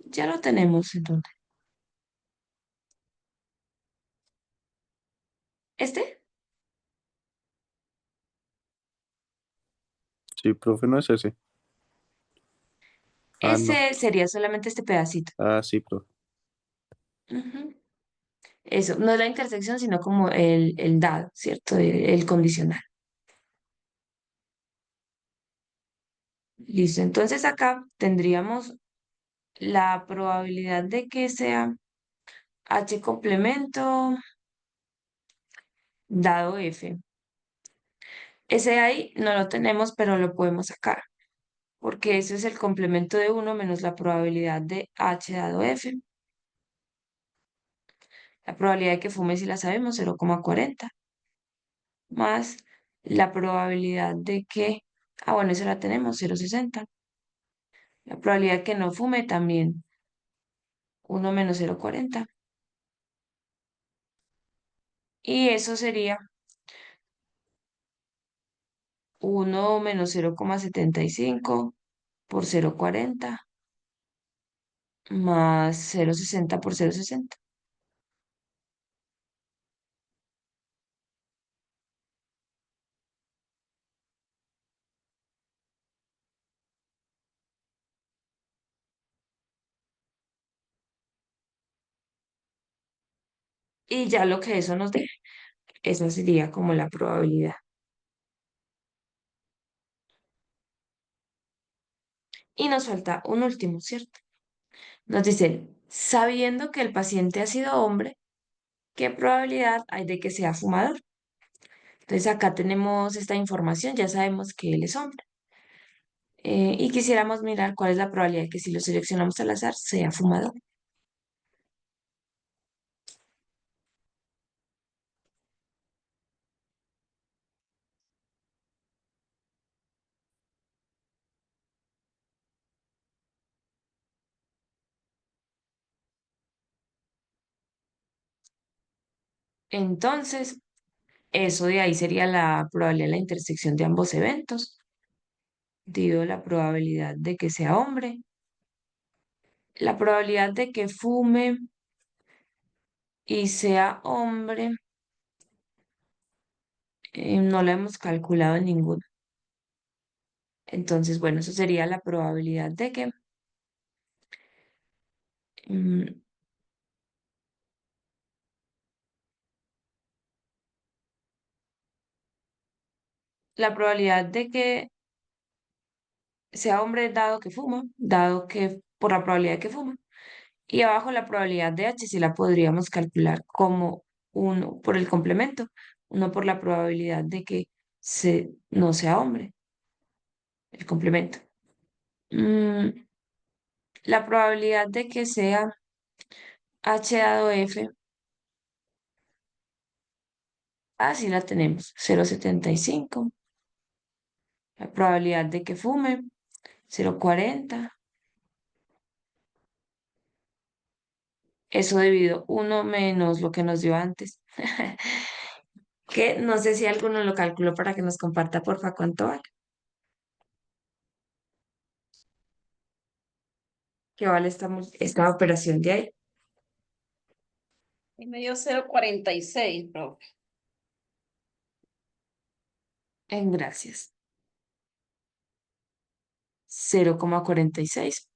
Ya lo tenemos entonces. ¿Este? Sí, profe, no es ese. Ah, no. Ese sería solamente este pedacito. Ah, sí, profe. Ujú. Eso, no es la intersección, sino como el dado, ¿cierto? El condicional. Listo, entonces acá tendríamos la probabilidad de que sea H complemento dado F. Ese ahí no lo tenemos, pero lo podemos sacar, porque ese es el complemento de uno menos la probabilidad de H dado F. La probabilidad de que fume, si la sabemos, 0,40, más la probabilidad de que, bueno, eso la tenemos, 0,60. La probabilidad de que no fume también, uno menos 0,40. Y eso sería uno menos 0,75 por 0,40 más 0,60 por 0,60. Y ya lo que eso nos dé, esa sería como la probabilidad. Y nos falta un último, ¿cierto? Nos dicen, sabiendo que el paciente ha sido hombre, ¿qué probabilidad hay de que sea fumador? Entonces acá tenemos esta información, ya sabemos que él es hombre. Y quisiéramos mirar cuál es la probabilidad de que si lo seleccionamos al azar sea fumador. Entonces, eso de ahí sería la probabilidad de la intersección de ambos eventos, dividido la probabilidad de que sea hombre, la probabilidad de que fume y sea hombre, no la hemos calculado en ninguno. Entonces, bueno, eso sería la probabilidad de que mm, la probabilidad de que sea hombre dado que fuma, dado que por la probabilidad de que fuma. Y abajo la probabilidad de H si la podríamos calcular como uno por el complemento, uno por la probabilidad de que no sea hombre, el complemento. Mm, la probabilidad de que sea H dado F, así la tenemos, 0,75. La probabilidad de que fume, 0,40. Eso dividido uno menos lo que nos dio antes. Que no sé si alguno lo calculó para que nos comparta, porfa, cuánto vale. ¿Qué vale esta operación de ahí? Y me dio 0,46, profe. Gracias. 0,46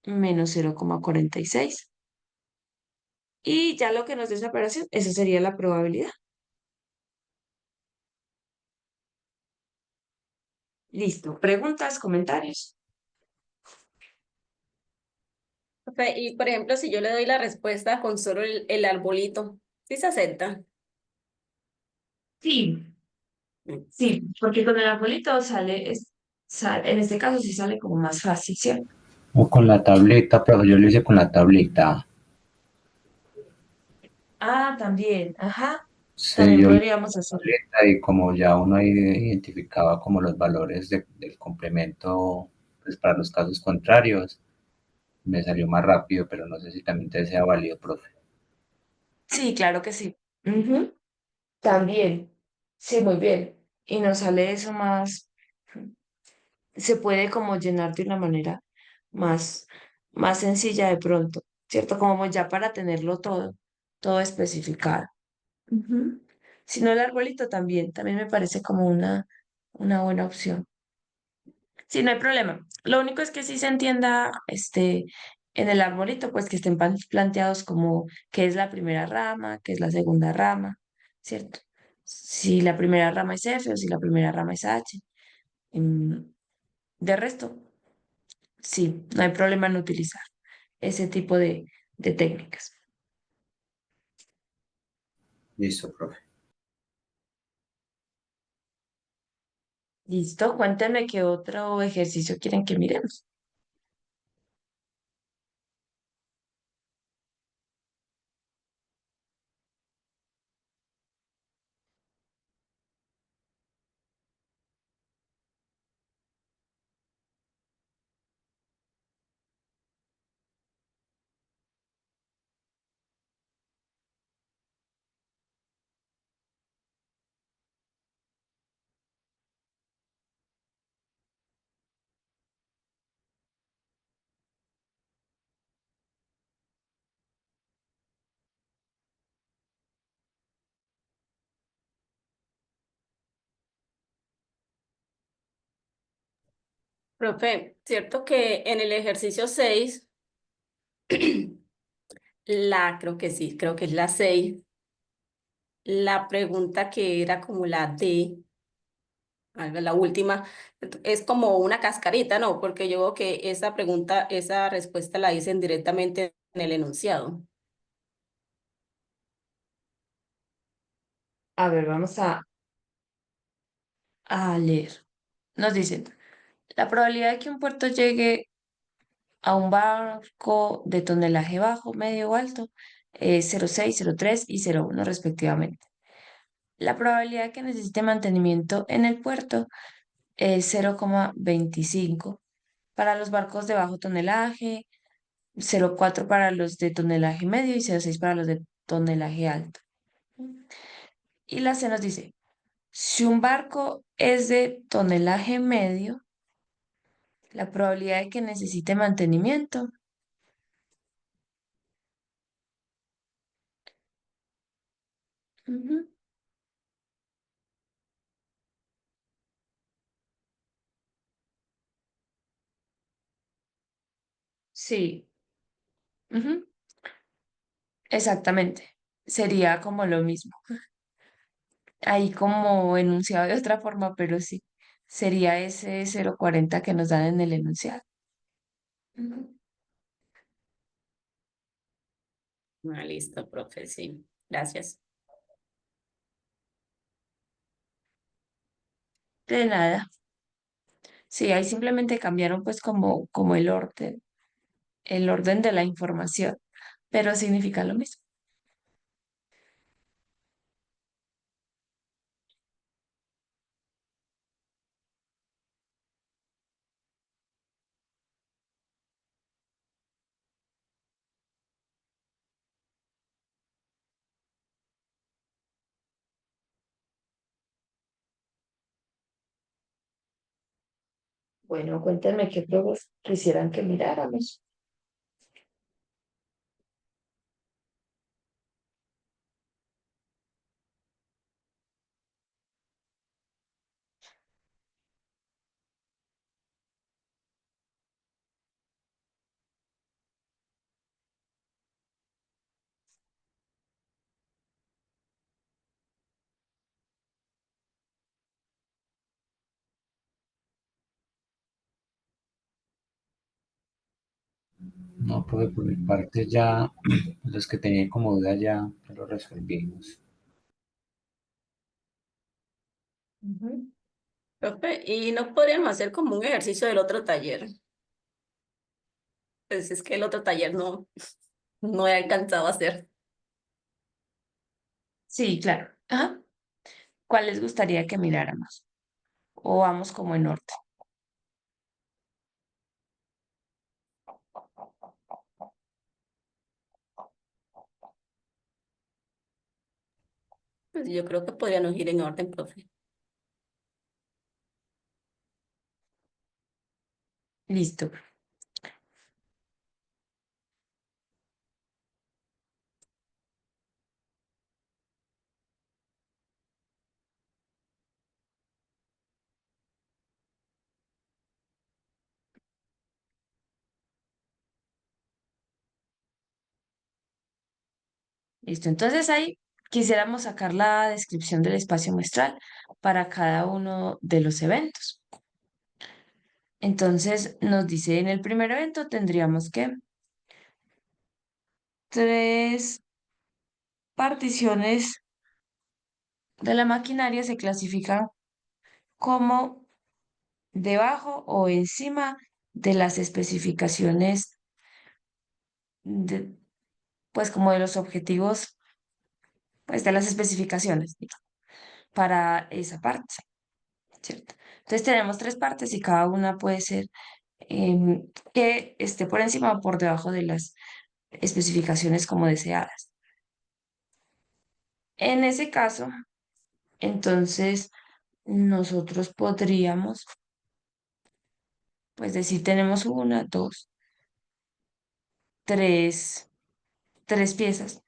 menos 0,46. Y ya lo que nos dé esa operación, esa sería la probabilidad. Listo. ¿Preguntas, comentarios? Profe, y por ejemplo, si yo le doy la respuesta con solo el arbolito, ¿sí se acepta? Sí, Mm. sí, porque con el arbolito en este caso sí sale como más fácil, ¿cierto? O con la tableta, pero yo lo hice con la tableta. Ah, también, ajá, Sí, también yo lo hice podríamos con la hacerlo. tableta y como ya uno ahí identificaba como los valores del complemento pues, para los casos contrarios, me salió más rápido, pero no sé si también te sea válido, profe. Sí, claro que sí. Ujú. También. Sí, muy bien. Y nos sale eso más, se puede como llenar de una manera más, más sencilla de pronto, ¿cierto? Como ya para tenerlo todo, todo especificado. Ujú. Si no, el arbolito también me parece como una buena opción. Sí, no hay problema. Lo único es que sí se entienda, en el arbolito, pues que estén planteados como qué es la primera rama, qué es la segunda rama, ¿cierto? Si la primera rama es F o si la primera rama es H. Em, de resto, sí, no hay problema en utilizar ese tipo de técnicas. Listo, profe. Listo, cuéntenme qué otro ejercicio quieren que miremos. Profe, cierto que en el ejercicio 6 creo que sí, creo que es la 6, la pregunta que era como la D, la última, es como una cascarita, ¿no? Porque yo veo que esa pregunta, esa respuesta la dicen directamente en el enunciado. A ver, vamos a leer. Nos dicen, la probabilidad de que un puerto llegue a un barco de tonelaje bajo, medio o alto es 0,6, 0,3 y 0,1 respectivamente. La probabilidad de que necesite mantenimiento en el puerto es 0,25 para los barcos de bajo tonelaje, 0,4 para los de tonelaje medio y 0,6 para los de tonelaje alto. Y la C nos dice, si un barco es de tonelaje medio, la probabilidad de que necesite mantenimiento. Ujú. Sí, ujú, exactamente. Sería como lo mismo. Ahí como enunciado de otra forma, pero sí. Sería ese 0,40 que nos dan en el enunciado. Ujú. Ah, listo, profe, sí. Gracias. De nada. Sí, ahí simplemente cambiaron pues como el orden de la información, pero significa lo mismo. Bueno, cuéntenme qué pruebas quisieran que miráramos. No, profe, por mi parte ya, los que tenía como duda ya lo resolvimos. Ujú. Profe, ¿y no podríamos hacer como un ejercicio del otro taller? Pues es que el otro taller no he alcanzado a hacer. Sí, claro. Ajá. ¿Cuál les gustaría que miráramos? O vamos como en orden. Pues yo creo que podríamos ir en orden, profe. Listo. Listo. Entonces ahí quisiéramos sacar la descripción del espacio muestral para cada uno de los eventos. Entonces nos dice en el primer evento tendríamos que tres particiones de la maquinaria se clasifican como debajo o encima de las especificaciones de, pues como de los objetivos, pues de las especificaciones para esa parte, ¿cierto? Entonces tenemos tres partes y cada una puede ser que esté por encima o por debajo de las especificaciones como deseadas. En ese caso, entonces nosotros podríamos, pues decir, tenemos una, dos, tres, tres piezas.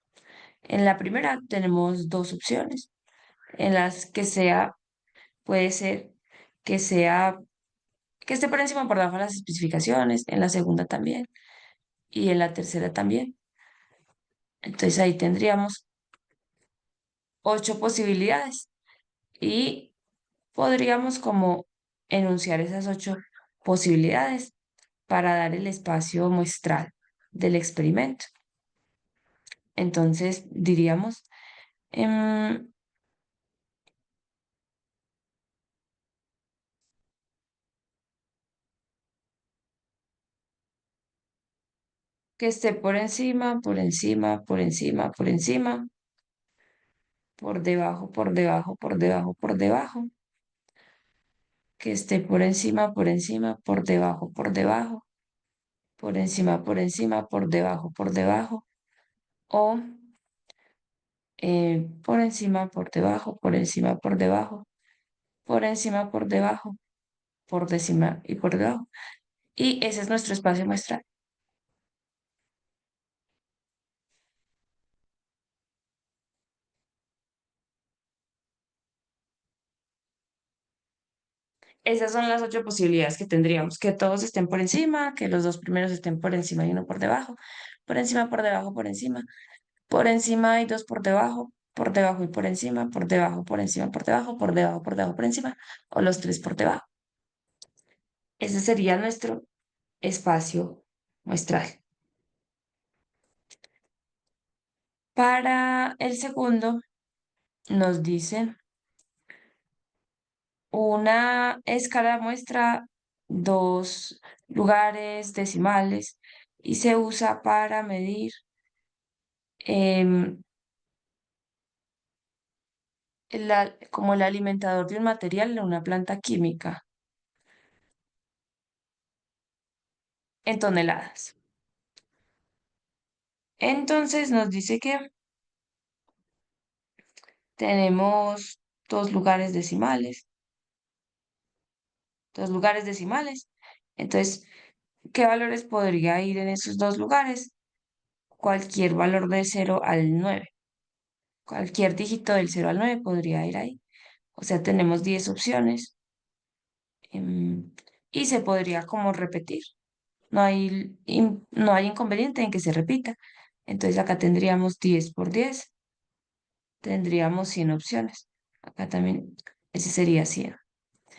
En la primera tenemos dos opciones, en las que sea, puede ser que sea, que esté por encima o por debajo de las especificaciones, en la segunda también y en la tercera también. Entonces ahí tendríamos ocho posibilidades y podríamos como enunciar esas ocho posibilidades para dar el espacio muestral del experimento. Entonces diríamos em, que esté por encima, por encima, por encima, por encima, por debajo, por debajo, por debajo, por debajo, que esté por encima, por encima, por debajo, por debajo, por encima, por debajo, por debajo, o por encima, por debajo, por encima, por debajo, por encima, por debajo, por encima y por debajo. Y ese es nuestro espacio muestral. Esas son las ocho posibilidades que tendríamos, que todos estén por encima, que los dos primeros estén por encima y uno por encima, por debajo, por encima y dos por debajo y por encima, por debajo, por encima, por debajo, por debajo, por debajo, por encima, o los tres por debajo. Ese sería nuestro espacio muestral. Para el segundo, nos dicen una escala muestra dos lugares decimales y se usa para medir em, como el alimentador de un material en una planta química en toneladas. Entonces nos dice que tenemos dos lugares decimales, dos lugares decimales. Entonces, ¿qué valores podría ir en esos dos lugares? Cualquier valor del 0 al 9. Cualquier dígito del 0 al 9 podría ir ahí. O sea, tenemos 10 opciones y se podría como repetir. No hay inconveniente en que se repita. Entonces acá tendríamos 10 por 10, tendríamos 100 opciones. Acá también, ese sería 100.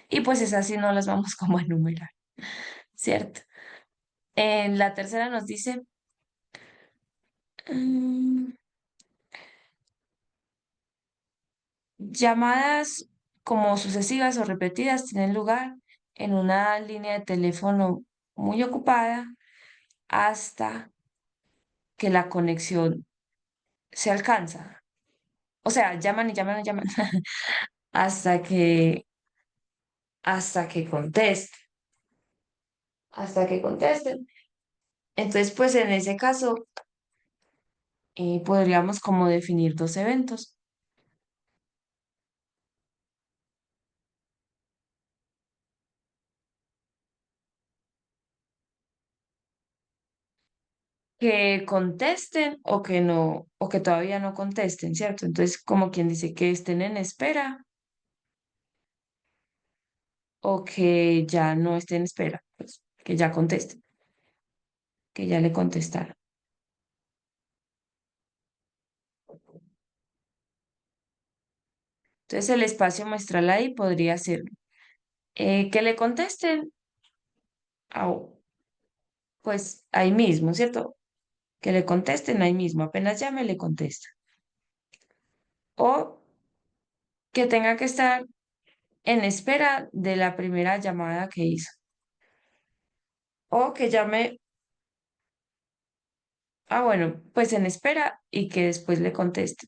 Y pues esas sí no las vamos como a enumerar, ¿cierto? En la tercera nos dice, mm, llamadas como sucesivas o repetidas tienen lugar en una línea de teléfono muy ocupada hasta que la conexión se alcanza. O sea, llaman y llaman y llaman hasta que conteste, hasta que contesten. Entonces, pues en ese caso, podríamos como definir dos eventos. que contesten o que no, o que todavía no contesten, ¿cierto? Entonces, como quien dice que estén en espera o que ya no estén en espera, pues, que ya contesten, que ya le contestaron. Entonces, el espacio muestral ahí podría ser que le contesten, au- pues ahí mismo, ¿cierto? Que le contesten ahí mismo, apenas llame, le contesta. O que tenga que estar en espera de la primera llamada que hizo. O que llame, bueno, pues en espera y que después le conteste.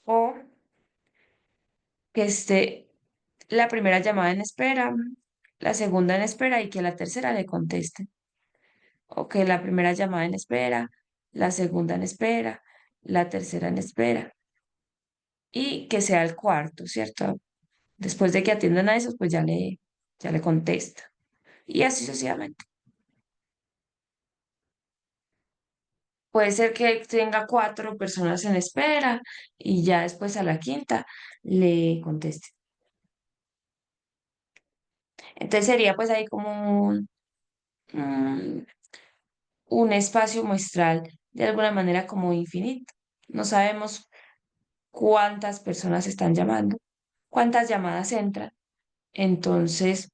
O que esté la primera llamada en espera, la segunda en espera y que la tercera le conteste. O que la primera llamada en espera, la segunda en espera, la tercera en espera y que sea el cuarto, ¿cierto? Después de que atiendan a esos, pues ya le contesta. Y así sucesivamente. Puede ser que tenga 4 personas en espera y ya después a la quinta le conteste. Entonces sería pues ahí como un, un espacio muestral de alguna manera como infinito. No sabemos cuántas personas están llamando, cuántas llamadas entran. Entonces,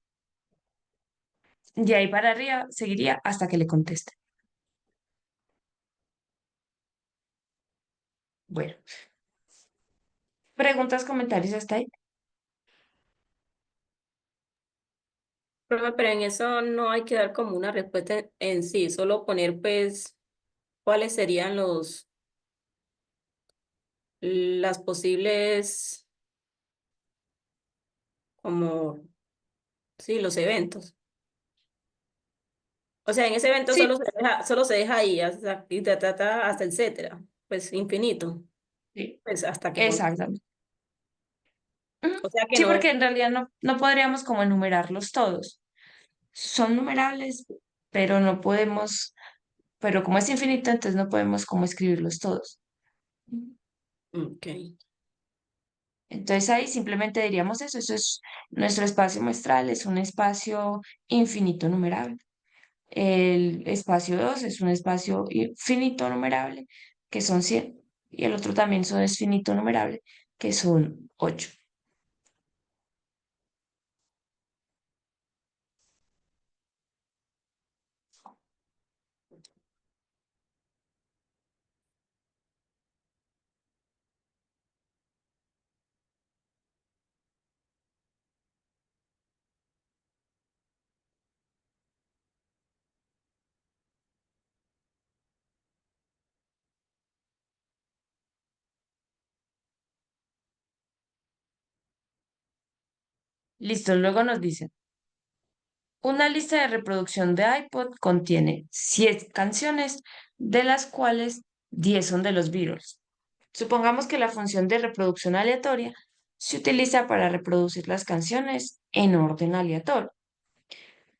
de ahí para arriba seguiría hasta que le conteste. Bueno, preguntas, comentarios hasta ahí. Profe, pero en eso no hay que dar como una respuesta en sí, solo poner pues cuáles serían las posibles, como, sí, los eventos. O sea, en ese evento Sí, solo se deja ahí, hasta, y hasta etcétera, pues infinito, sí, pues hasta que con, exactamente. Ujú. o sea que Sí, no, porque en realidad no podríamos como enumerarlos todos. Son numerables, pero no podemos, pero como es infinito, entonces no podemos como escribirlos todos. ok. Entonces ahí simplemente diríamos eso es nuestro espacio muestral, es un espacio infinito numerable. El espacio 2 es un espacio finito numerable, que son 100 y el otro también es finito numerable, que son 8. Listo, luego nos dicen, una lista de reproducción de iPod contiene 100 canciones, de las cuales 10 son de los Beatles. Supongamos que la función de reproducción aleatoria se utiliza para reproducir las canciones en orden aleatorio.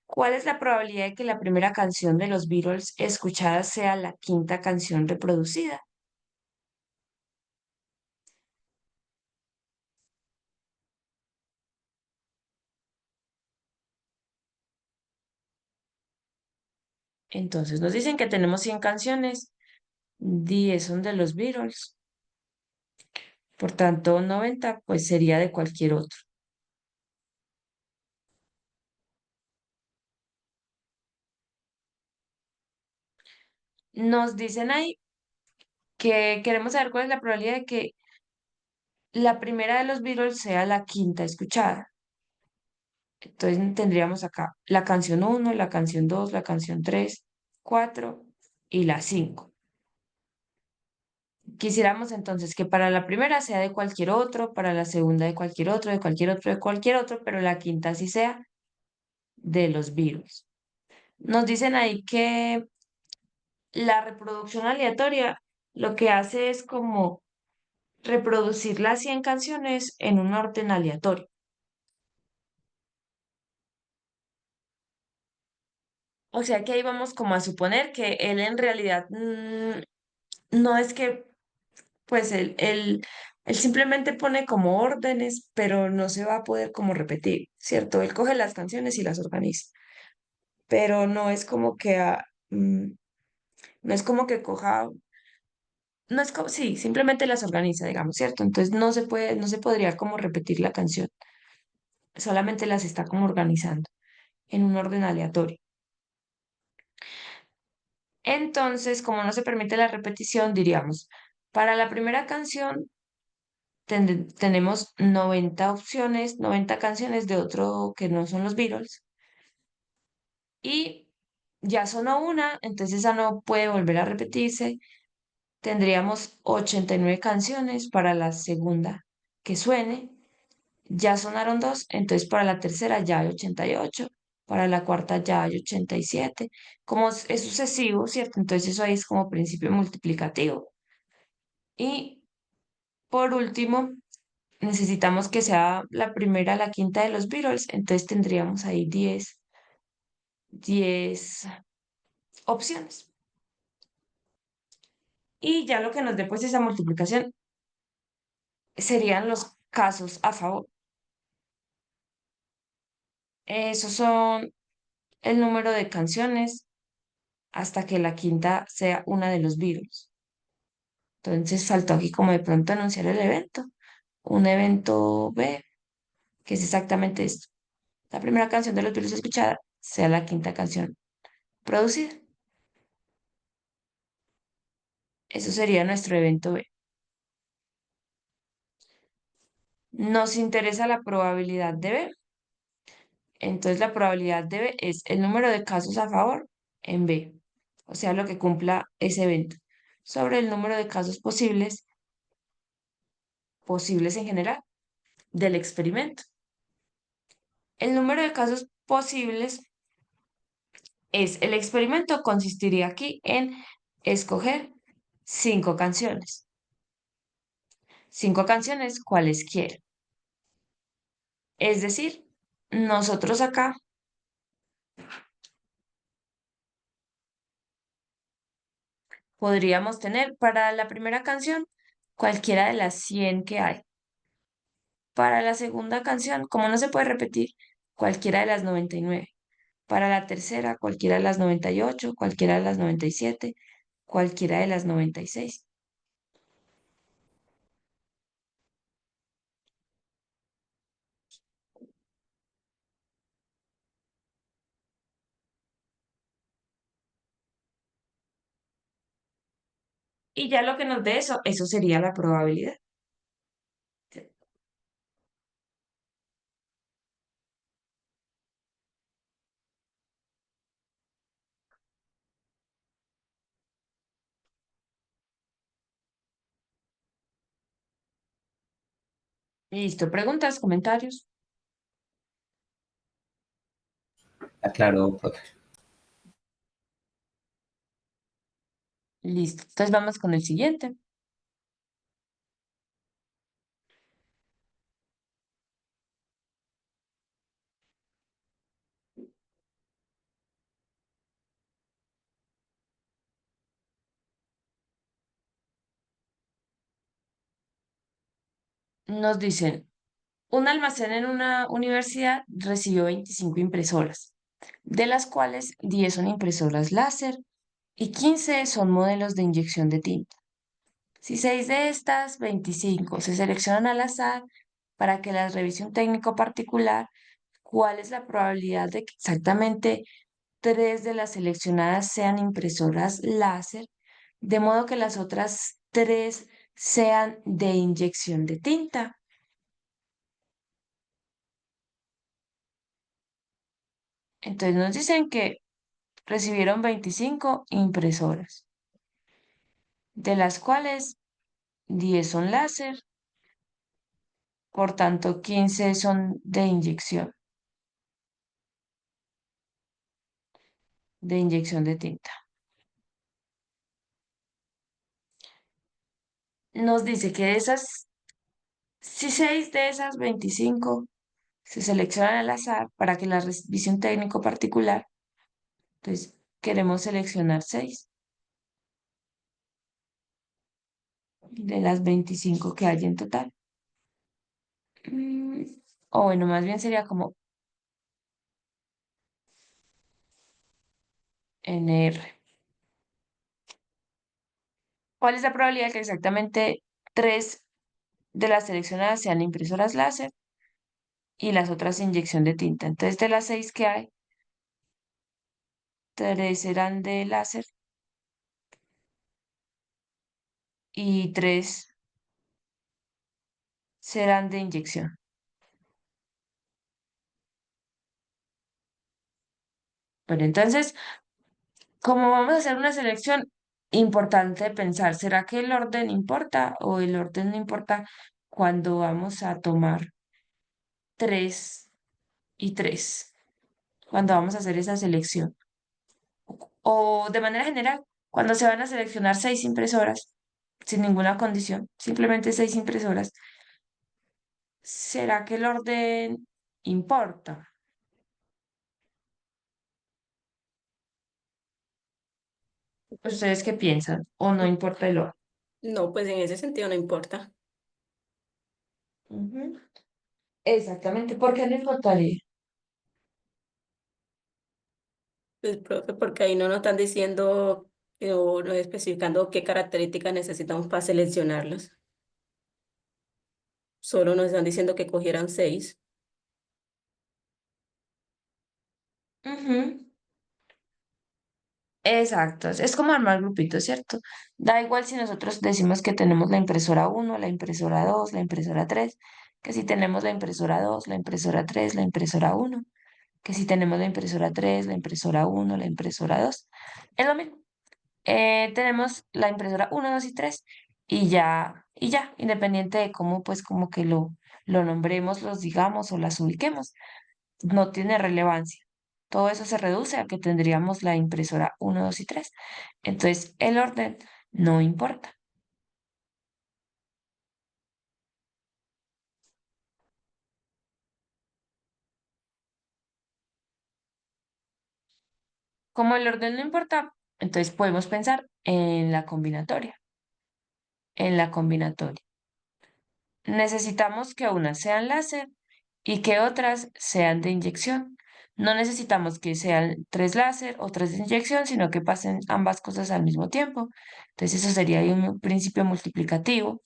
¿Cuál es la probabilidad de que la primera canción de los Beatles escuchada sea la quinta canción reproducida? Entonces nos dicen que tenemos 100 canciones, 10 son de los Beatles, por tanto 90 pues sería de cualquier otro. Nos dicen ahí que queremos saber cuál es la probabilidad de que la primera de los Beatles sea la quinta escuchada. Entonces tendríamos acá la canción 1, la canción 2, la canción 3, 4 y la 5. Quisiéramos entonces que para la primera sea de cualquier otro, para la segunda de cualquier otro, de cualquier otro, de cualquier otro, pero la quinta sí sea de los virus. Nos dicen ahí que la reproducción aleatoria lo que hace es como reproducir las 100 canciones en un orden aleatorio. O sea que ahí vamos como a suponer que él en realidad no es que, pues él simplemente pone como órdenes, pero no se va a poder como repetir, ¿cierto? Él coge las canciones y las organiza, pero no es como que, no es como que coja, no es como, sí, simplemente las organiza, digamos, ¿cierto? Entonces no se puede, no se podría como repetir la canción, solamente las está como organizando en un orden aleatorio. Entonces, como no se permite la repetición, diríamos, para la primera canción tenemos 90 opciones, 90 canciones de otro que no son los Beatles, y ya sonó una, entonces esa no puede volver a repetirse. Tendríamos 89 canciones para la segunda que suene. Ya sonaron dos, entonces para la tercera ya hay 88, para la cuarta ya hay 87. Como es sucesivo, ¿cierto? Entonces eso ahí es como principio multiplicativo. Y por último, necesitamos que sea la primera, la quinta de los Beatles, entonces tendríamos ahí 10 opciones. Y ya lo que nos dé pues esa multiplicación serían los casos a favor. Esos son el número de canciones hasta que la quinta sea una de los Beatles. Entonces faltó aquí como de pronto anunciar el evento. Un evento B, que es exactamente esto. La primera canción de los Beatles escuchada sea la quinta canción producida. Eso sería nuestro evento B. Nos interesa la probabilidad de B. Entonces la probabilidad de B es el número de casos a favor en B, o sea, lo que cumpla ese evento, sobre el número de casos posibles, posibles en general, del experimento. El número de casos posibles es el experimento, consistiría aquí en escoger 5 canciones. 5 canciones cualesquiera. Es decir, nosotros acá podríamos tener para la primera canción cualquiera de las 100 que hay. Para la segunda canción, como no se puede repetir, cualquiera de las 99. Para la tercera, cualquiera de las 98, cualquiera de las 97, cualquiera de las 96. Y ya lo que nos dé eso sería la probabilidad. Listo, preguntas, comentarios. Aclaró, profe. Listo. Entonces vamos con el siguiente. Nos dicen, un almacén en una universidad recibió 25 impresoras, de las cuales 10 son impresoras láser y 15 son modelos de inyección de tinta. Si 6 de estas 25 se seleccionan al azar para que la revisión técnico particular, ¿cuál es la probabilidad de que exactamente 3 de las seleccionadas sean impresoras láser, de modo que las otras 3 sean de inyección de tinta? Entonces nos dicen que recibieron 25 impresoras, de las cuales 10 son láser, por tanto 15 son de inyección de tinta. Nos dice que si 6 de esas 25 se seleccionan al azar para que la revisión técnico particular, Entonces, queremos seleccionar 6 de las 25 que hay en total. Mm, o bueno, más bien sería como NR. ¿Cuál es la probabilidad que exactamente 3 de las seleccionadas sean impresoras láser y las otras inyección de tinta? Entonces, de las 6 que hay, 3 serán de láser y 3 serán de inyección. Bueno, entonces, como vamos a hacer una selección, importante pensar, ¿será que el orden importa o el orden no importa cuando vamos a tomar 3 y 3? Cuando vamos a hacer esa selección. O de manera general, cuando se van a seleccionar 6 impresoras, sin ninguna condición, simplemente 6 impresoras, ¿será que el orden importa? ¿Ustedes qué piensan? ¿O no importa el orden? No, pues en ese sentido no importa. Ujú. Exactamente, ¿por qué no importaría? Pues, profe, porque ahí no nos están diciendo o no especificando qué características necesitamos para seleccionarlas. Solo nos están diciendo que cogieran 6. Ujú. Exacto, es como armar grupitos, ¿cierto? Da igual si nosotros decimos que tenemos la impresora uno, la impresora 2, la impresora 3, que si tenemos la impresora 2, la impresora 3, la impresora uno, que si tenemos la impresora 3, la impresora uno, la impresora 2. Es lo mismo. Tenemos la impresora uno, 2 y 3 y ya, independiente de cómo, pues, como que lo nombremos, los digamos o las ubiquemos, no tiene relevancia. Todo eso se reduce a que tendríamos la impresora uno, 2 y 3. Entonces, el orden no importa. Como el orden no importa, entonces podemos pensar en la combinatoria. En la combinatoria. Necesitamos que unas sean láser y que otras sean de inyección. No necesitamos que sean 3 láser o 3 de inyección, sino que pasen ambas cosas al mismo tiempo. Entonces, eso sería ahí un principio multiplicativo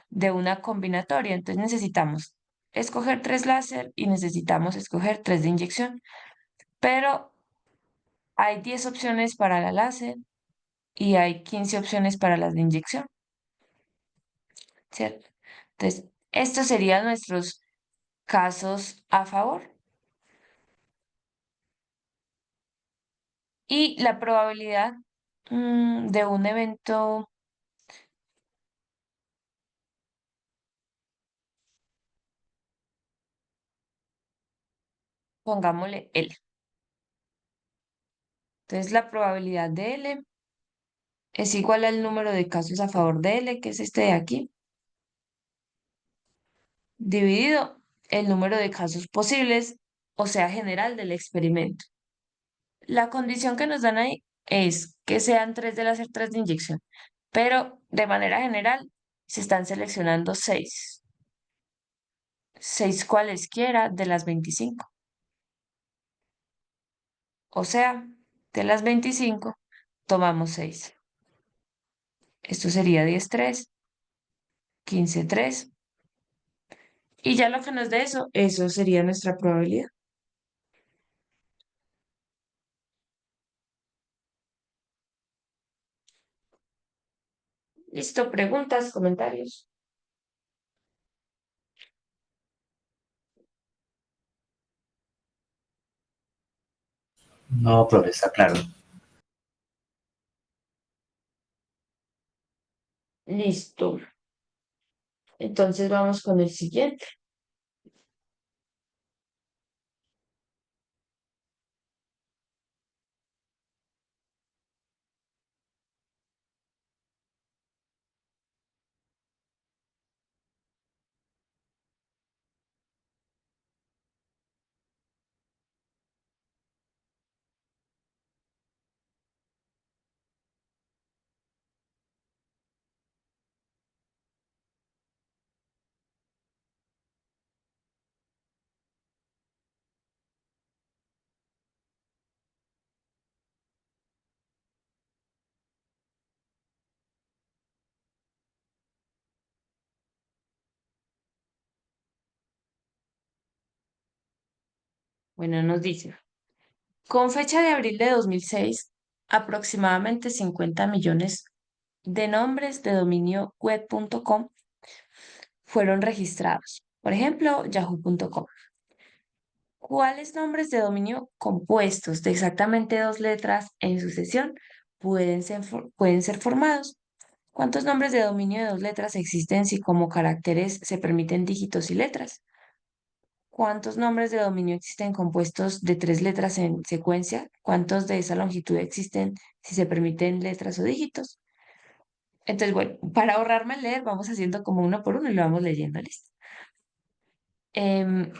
de una combinatoria. Entonces, necesitamos escoger 3 láser y necesitamos escoger 3 de inyección. Pero hay 10 opciones para la láser y hay 15 opciones para las de inyección, ¿cierto? Entonces, estos serían nuestros casos a favor. Y la probabilidad de un evento, pongámosle L. Entonces, la probabilidad de L es igual al número de casos a favor de L, que es este de aquí, dividido el número de casos posibles, o sea, general del experimento. La condición que nos dan ahí es que sean 3 de láser, 3 de inyección, pero de manera general se están seleccionando 6, 6 cualesquiera de las 25. O sea, de las 25 tomamos 6. Esto sería 10 3, 15 3. Y ya lo que nos dé eso sería nuestra probabilidad. Listo, preguntas, comentarios. No, profe, está claro. Listo. Entonces vamos con el siguiente. Bueno, nos dice, con fecha de abril de 2006, aproximadamente 50 millones de nombres de dominio web.com fueron registrados. Por ejemplo, yahoo.com. ¿Cuáles nombres de dominio compuestos de exactamente dos letras en sucesión pueden ser formados? ¿Cuántos nombres de dominio de dos letras existen si como caracteres se permiten dígitos y letras? ¿Cuántos nombres de dominio existen compuestos de tres letras en secuencia? ¿Cuántos de esa longitud existen si se permiten letras o dígitos? Entonces, bueno, para ahorrarme el leer, vamos haciendo como uno por uno y lo vamos leyendo, ¿listo? Em,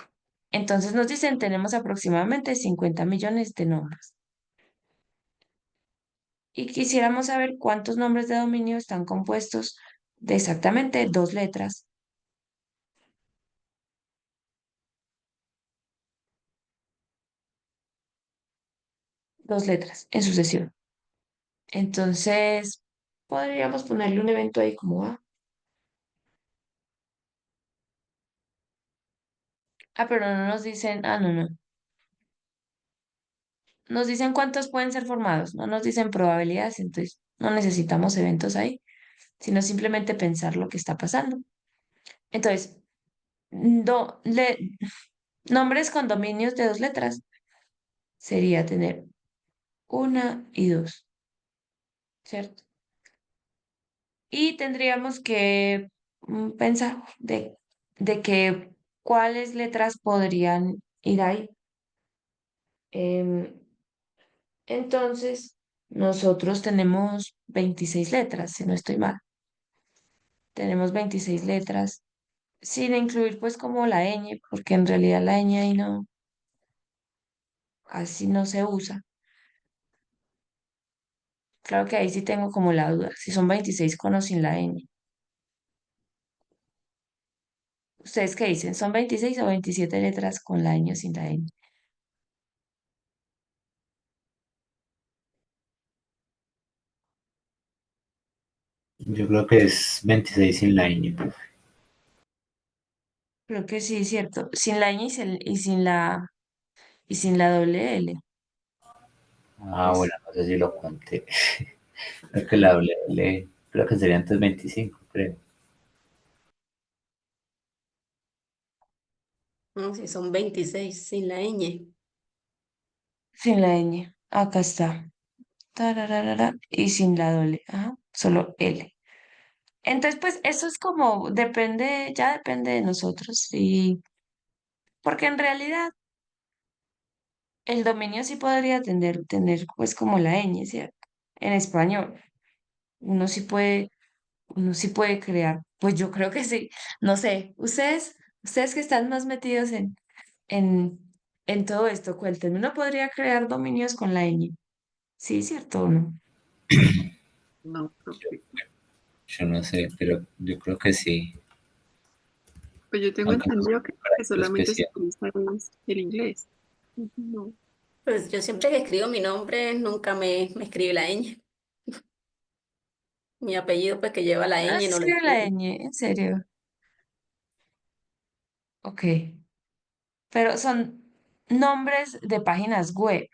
entonces nos dicen, tenemos aproximadamente 50 millones de nombres. Y quisiéramos saber cuántos nombres de dominio están compuestos de exactamente dos letras en sucesión. Entonces, podríamos ponerle un evento ahí como A. Ah, pero no nos dicen, no, no. Nos dicen cuántos pueden ser formados, no nos dicen probabilidades, entonces no necesitamos eventos ahí, sino simplemente pensar lo que está pasando. Entonces, do- le- nombres con dominios de dos letras sería tener una y dos, ¿cierto? Y tendríamos que pensar de que cuáles letras podrían ir ahí. Em, entonces, nosotros tenemos 26 letras, si no estoy mal. Tenemos 26 letras, sin incluir pues como la ñ, porque en realidad la ñ ahí no, así no se usa. Claro que ahí sí tengo como la duda, si son 26 con o sin la ñ. ¿Ustedes qué dicen? ¿Son 26 o 27 letras con la ñ o sin la ñ? Yo creo que es 26 sin la ñ, profe. Creo que sí, es cierto. Sin la ñ y sin la doble L. Ah, bueno, Pues no sé si lo conté. Creo que la doble L, creo que sería antes 25, creo. No, si son 26 sin la ñ. sin la ñ. Acá está. Tarararara, y sin la doble. Ajá, solo L. Entonces, pues eso es como, depende, ya depende de nosotros. Y porque en realidad el dominio sí podría tener pues como la ñ, ¿cierto? En español. Uno sí puede, uno sí puede crear. Pues yo creo que sí. No sé, ustedes que están más metidos en, en todo esto, cuéntenme, ¿uno podría crear dominios con la ñ? Sí, ¿cierto o no? No, profe. Yo no sé, pero yo creo que sí. Pues yo tengo Aunque no es entendido un que carácter solamente se especial. utiliza el inglés. No. Pues yo siempre que escribo mi nombre, nunca me escribe la ñ. Mi apellido, pues que lleva la Ah, ñ, se no lo escribe la escribo. ñ, en serio. Ok. Pero son nombres de páginas web.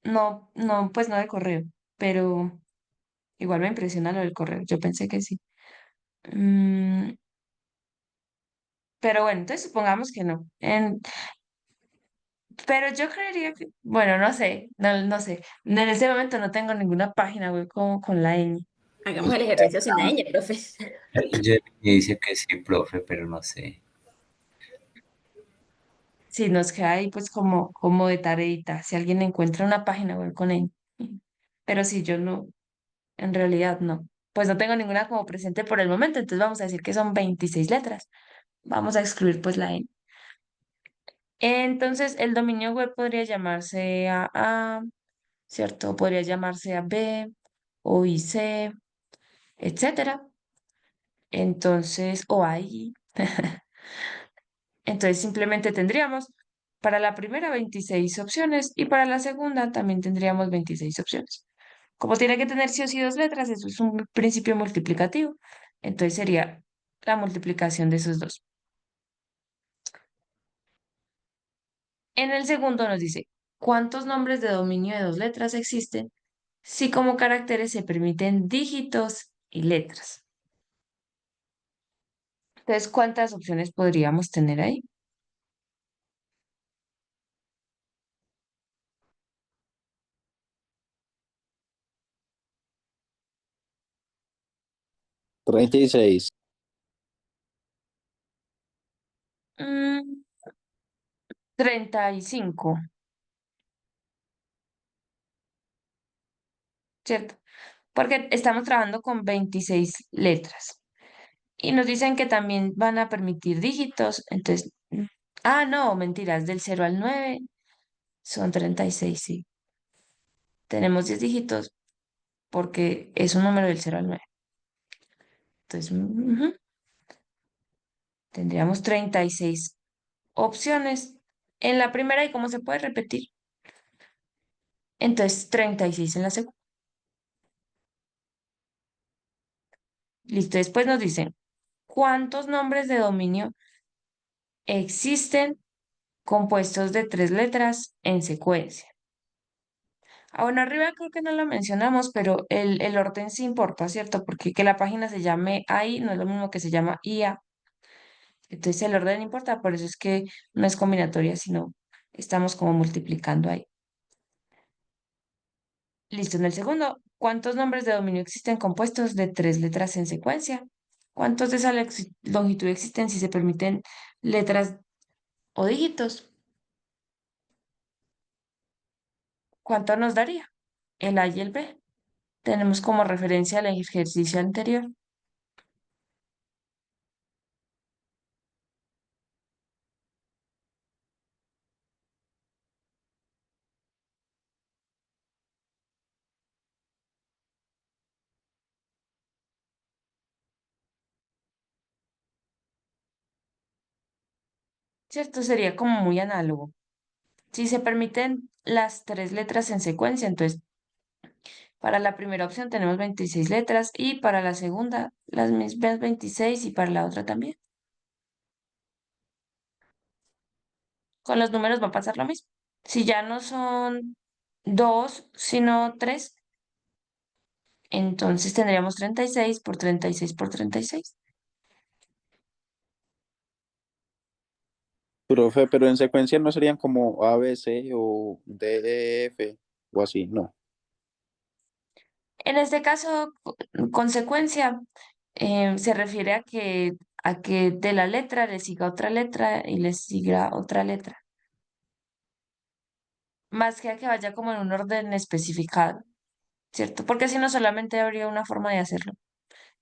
No, no, pues no de correo. Pero igual me impresiona lo del correo. Yo pensé que sí. Mm, pero bueno, entonces supongamos que no. Pero yo creería que, bueno, no sé, no sé. En este momento no tengo ninguna página web como con la ñ. Hagamos el ejercicio sin la ñ, profe. Me dice que sí, profe, pero no sé. Sí, nos queda ahí pues como de tareita. Si alguien encuentra una página web con ñ. Pero si yo no, en realidad no. Pues no tengo ninguna como presente por el momento, entonces vamos a decir que son 26 letras. Vamos a excluir pues la N. Entonces el dominio web podría llamarse A, ¿cierto? Podría llamarse a B o IC, etcétera. Entonces, o AI. Entonces simplemente tendríamos para la primera 26 opciones y para la segunda también tendríamos 26 opciones. Como tiene que tener sí o sí dos letras, eso es un principio multiplicativo. Entonces sería la multiplicación de esos dos. En el segundo nos dice, ¿cuántos nombres de dominio de dos letras existen si como caracteres se permiten dígitos y letras? Entonces, ¿cuántas opciones podríamos tener ahí? 36. 35, ¿cierto? Porque estamos trabajando con 26 letras. Y nos dicen que también van a permitir dígitos. Entonces, no, mentiras, del 0 al 9 son 36, sí. Tenemos 10 dígitos porque es un número del 0 al 9. Entonces, tendríamos 36 opciones. En la primera, ¿y cómo se puede repetir? Entonces, 36 en la segunda. Listo. Después nos dicen, ¿cuántos nombres de dominio existen compuestos de tres letras en secuencia? Bueno, arriba creo que no lo mencionamos, pero el orden sí importa, ¿cierto? Porque que la página se llame AI no es lo mismo que se llama IA. Entonces el orden importa, por eso es que no es combinatoria, sino estamos como multiplicando ahí. Listo, en el segundo, ¿cuántos nombres de dominio existen compuestos de tres letras en secuencia? ¿Cuántos de esa longitud existen si se permiten letras o dígitos? ¿Cuánto nos daría? El A y el B. Tenemos como referencia el ejercicio anterior. ¿Cierto? Sería como muy análogo. Si se permiten las tres letras en secuencia, entonces para la primera opción tenemos 26 letras y para la segunda las mismas 26 y para la otra también. Con los números va a pasar lo mismo. Si ya no son dos, sino tres, entonces tendríamos 36 por 36 por 36. Profe, pero en secuencia no serían como A, B, C o D, E, F o así, no. En este caso, consecuencia, se refiere a que de la letra le siga otra letra y le siga otra letra. Más que a que vaya como en un orden especificado, ¿cierto? Porque si no, solamente habría una forma de hacerlo.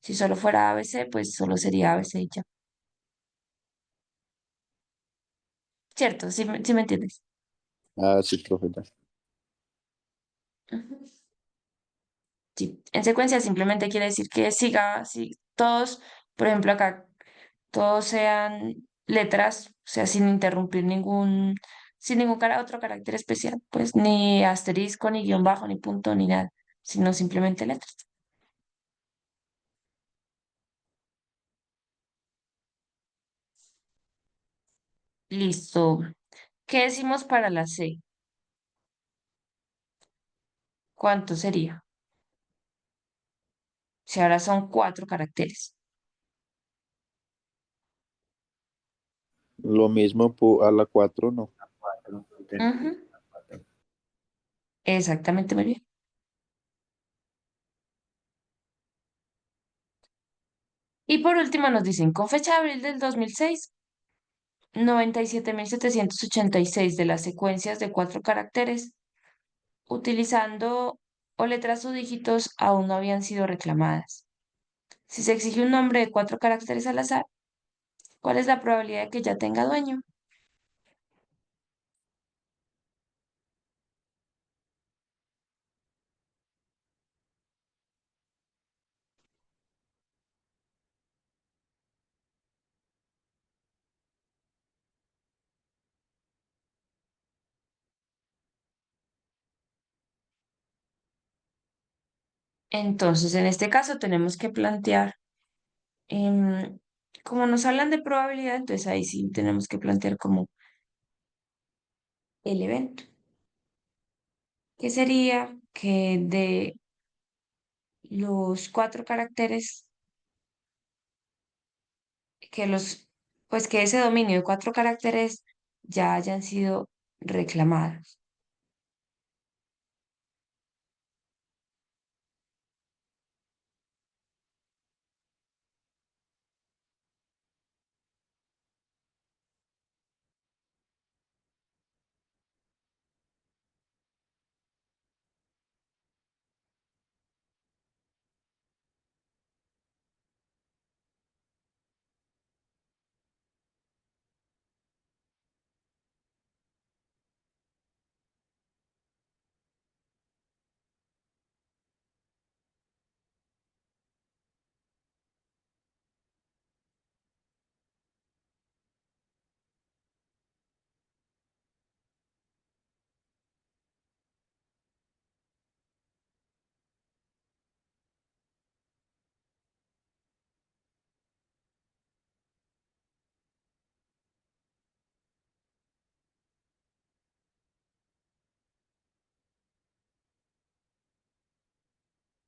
Si solo fuera ABC, pues solo sería ABC y ya. ¿Cierto? ¿Sí me entiendes? Ah, sí, profe. Ya. Ujú. Sí. En secuencia simplemente quiere decir que siga, si todos, por ejemplo, acá, todos sean letras, o sea, sin interrumpir sin ningún otro carácter especial, pues ni asterisco, ni guión bajo, ni punto, ni nada, sino simplemente letras. Listo. ¿Qué decimos para la C? ¿Cuánto sería? Si ahora son 4 caracteres. Lo mismo a la 4, no. Ujú. Exactamente, muy bien. Y por último nos dicen, con fecha de abril del 2006, 97.786 de las secuencias de 4 caracteres, utilizando o letras o dígitos, aún no habían sido reclamadas. Si se exige un nombre de 4 caracteres al azar, ¿cuál es la probabilidad de que ya tenga dueño? Entonces, en este caso tenemos que plantear, em, como nos hablan de probabilidad, entonces ahí sí tenemos que plantear como el evento, que sería que de los 4 caracteres, que los, pues que ese dominio de 4 caracteres ya hayan sido reclamados.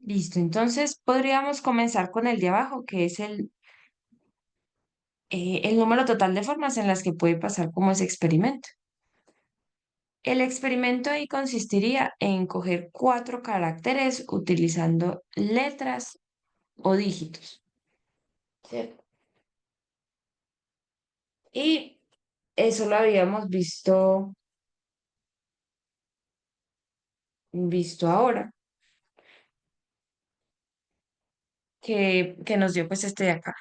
Listo, entonces podríamos comenzar con el de abajo, que es el número total de formas en las que puede pasar como ese experimento. El experimento ahí consistiría en coger 4 caracteres utilizando letras o dígitos, ¿cierto? Y eso lo habíamos visto ahora, que nos dio pues este de acá,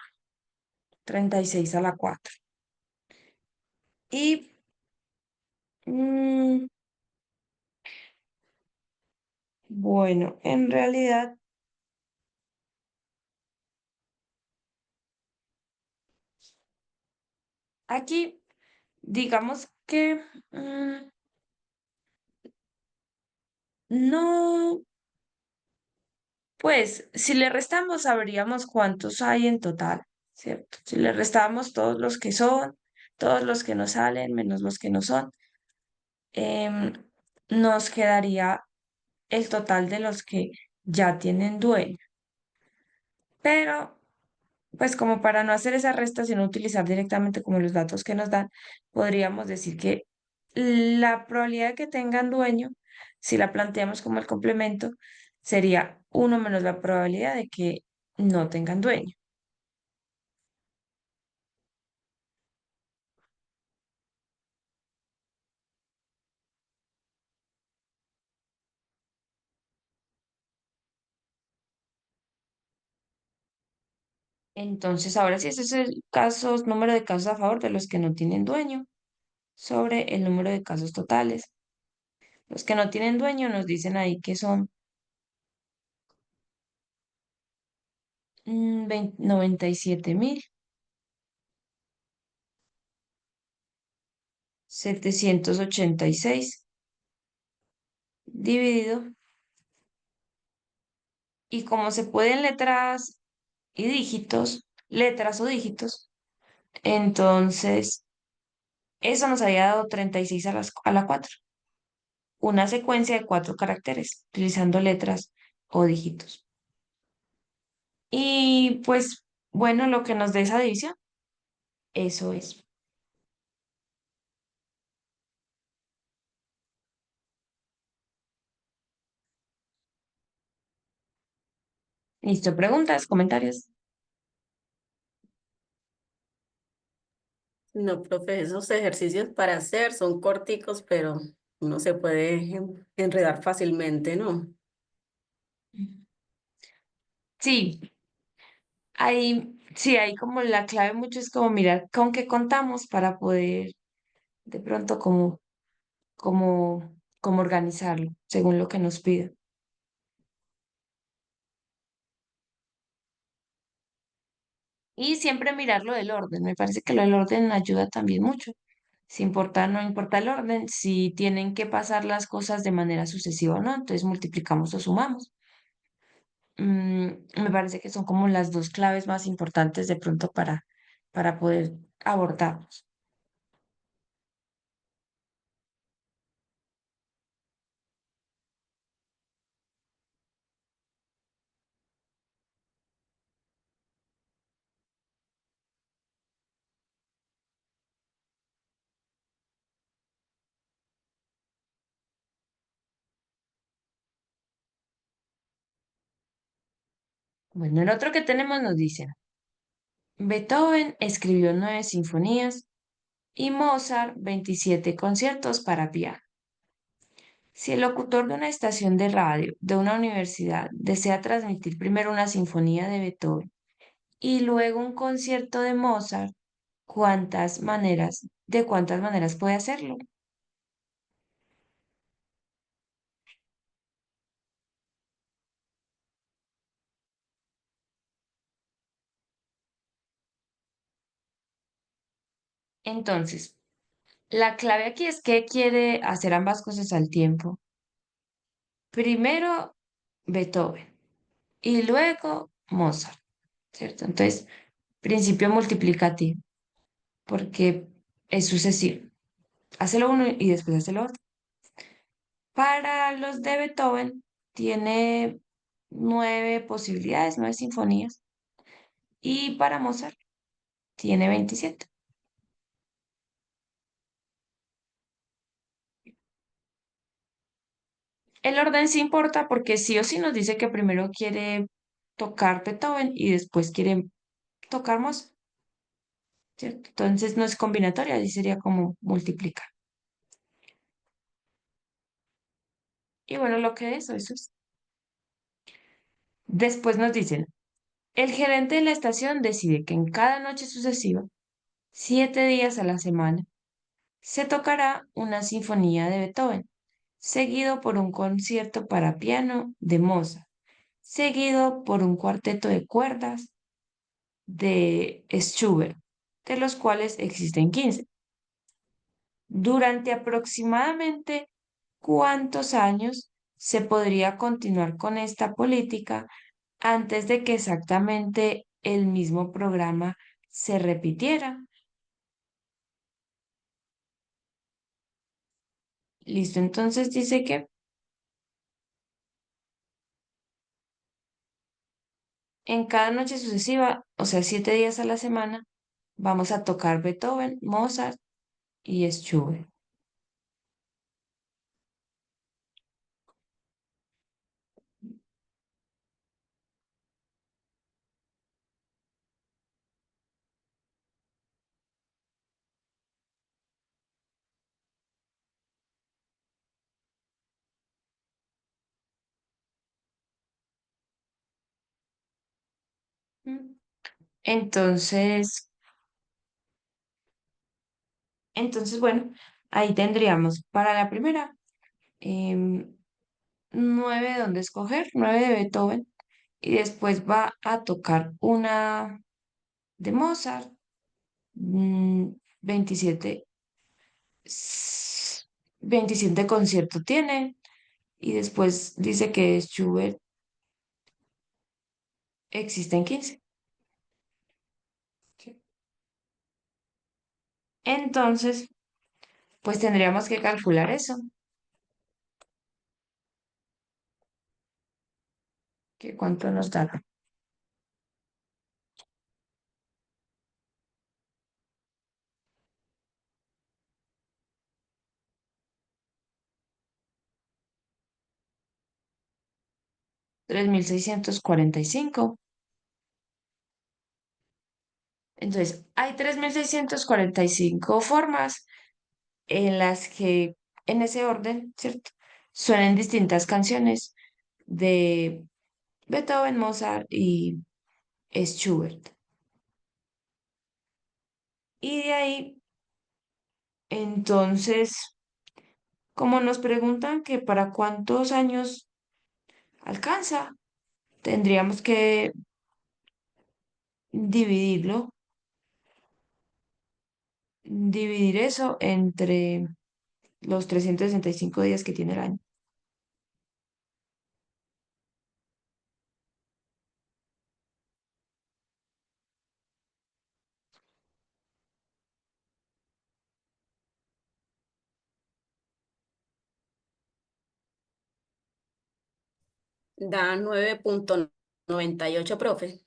36 a la 4. Y mm, bueno, en realidad aquí digamos que no, pues si le restamos sabríamos cuántos hay en total, ¿cierto? Si le restamos todos los que son, todos los que nos salen, menos los que no son, em, nos quedaría el total de los que ya tienen dueño. Pero, pues como para no hacer esa resta, sino utilizar directamente como los datos que nos dan, podríamos decir que la probabilidad de que tengan dueño, si la planteamos como el complemento, sería 1 menos la probabilidad de que no tengan dueño. Entonces, ahora sí, ese es el número de casos a favor de los que no tienen dueño sobre el número de casos totales. Los que no tienen dueño nos dicen ahí que son 97.786 dividido. Y como se pueden letras y dígitos, letras o dígitos, entonces eso nos había dado 36 a la 4, una secuencia de 4 caracteres, utilizando letras o dígitos. Y pues, bueno, lo que nos dé esa división, eso es. Listo, preguntas, comentarios. No, profe, esos ejercicios para hacer son corticos, pero uno se puede enredar fácilmente, ¿no? Sí, sí, hay como la clave mucho es como mirar con qué contamos para poder de pronto como organizarlo según lo que nos pida. Y siempre mirarlo del orden. Me parece que lo del orden ayuda también mucho. Si importa, no importa el orden, si tienen que pasar las cosas de manera sucesiva o no, entonces multiplicamos o sumamos. Me parece que son como las dos claves más importantes de pronto para poder abordarlos. Bueno, el otro que tenemos nos dice, Beethoven escribió 9 sinfonías y Mozart 27 conciertos para piano. Si el locutor de una estación de radio de una universidad desea transmitir primero una sinfonía de Beethoven y luego un concierto de Mozart, de cuántas maneras puede hacerlo? Entonces, la clave aquí es que quiere hacer ambas cosas al tiempo. Primero Beethoven y luego Mozart, ¿cierto? Entonces, principio multiplicativo, porque es sucesivo. Hace lo uno y después hace lo otro. Para los de Beethoven, tiene 9 posibilidades, 9 sinfonías, y para Mozart tiene 27. El orden sí importa porque sí o sí nos dice que primero quiere tocar Beethoven y después quiere tocar Mozart, ¿cierto? Entonces no es combinatoria, ahí sería como multiplicar. Y bueno, lo que es, eso es. Después nos dicen, el gerente de la estación decide que en cada noche sucesiva, 7 días a la semana, se tocará una sinfonía de Beethoven, seguido por un concierto para piano de Mozart, seguido por un cuarteto de cuerdas de Schubert, de los cuales existen 15. Durante aproximadamente cuántos años se podría continuar con esta política antes de que exactamente el mismo programa se repitiera. Listo, entonces dice que en cada noche sucesiva, o sea, 7 días a la semana, vamos a tocar Beethoven, Mozart y Schubert. ¿Mm? Entonces, bueno, ahí tendríamos para la primera 9 donde escoger, 9 de Beethoven, y después va a tocar una de Mozart, 27, 27 conciertos tiene, y después dice que Schubert existen 15. ¿Sí? Entonces, pues tendríamos que calcular eso, que cuánto nos da. 3645. Entonces, hay 3645 formas en las que, en ese orden, ¿cierto? Suenan distintas canciones de Beethoven, Mozart y Schubert. Y de ahí, entonces, como nos preguntan que para cuántos años alcanza, tendríamos que dividirlo, dividir eso entre los 365 días que tiene el año. Da 9,98, profe.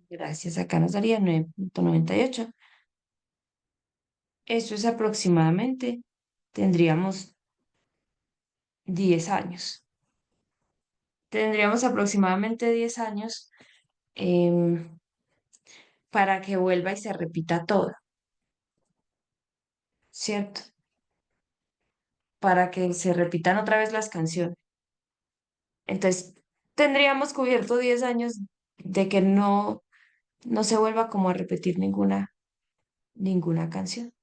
Gracias, acá nos daría 9,98. Eso es aproximadamente, tendríamos 10 años. tendríamos aproximadamente 10 años em, para que vuelva y se repita todo, ¿cierto? Para que se repitan otra vez las canciones. Entonces, tendríamos cubierto 10 años de que no se vuelva como a repetir ninguna canción.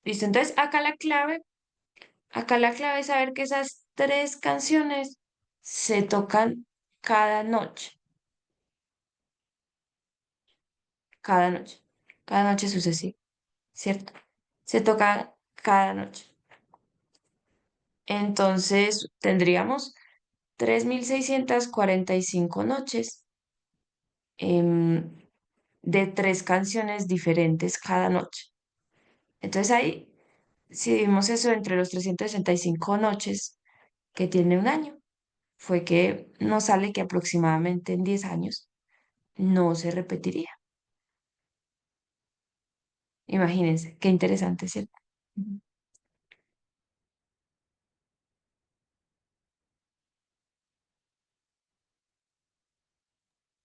¿Listo? Entonces, acá la clave es saber que esas tres canciones se tocan cada noche, cada noche, cada noche sucesiva, ¿cierto? Se tocan cada noche. Entonces, tendríamos 3645 noches em, de tres canciones diferentes cada noche. Entonces ahí, si dimos eso entre los 365 noches que tiene un año, fue que nos sale que aproximadamente en 10 años no se repetiría. Imagínense, qué interesante, ¿cierto? Ujú.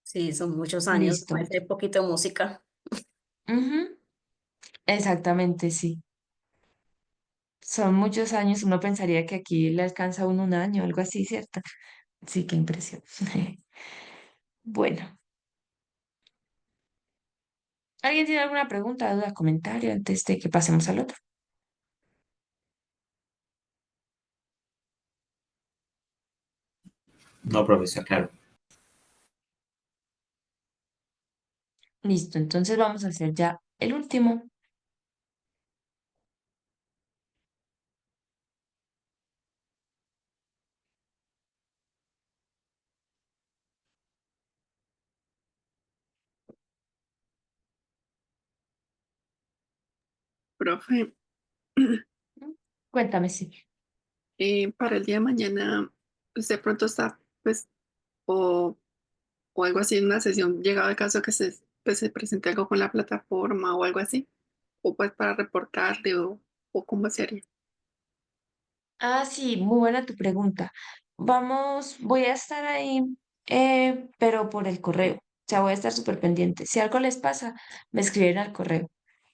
Sí, son muchos años, Listo. parece poquito de música. Ujú. Exactamente, sí. Son muchos años, uno pensaría que aquí le alcanza a uno un año, algo así, ¿cierto? Sí, qué impresión. Bueno, ¿alguien tiene alguna pregunta, duda, comentario antes de que pasemos al otro? No, profesor, claro. Listo, entonces vamos a hacer ya el último. Profe, Cuéntame, sí. para el día de mañana, usted de pronto está, pues, o, o algo así en una sesión, llegado el caso que pues, se presente algo con la plataforma o algo así, o pues para reportarle o cómo se haría. Ah, sí, muy buena tu pregunta. Voy a estar ahí, pero por el correo. O sea, voy a estar súper pendiente. Si algo les pasa, me escriben al correo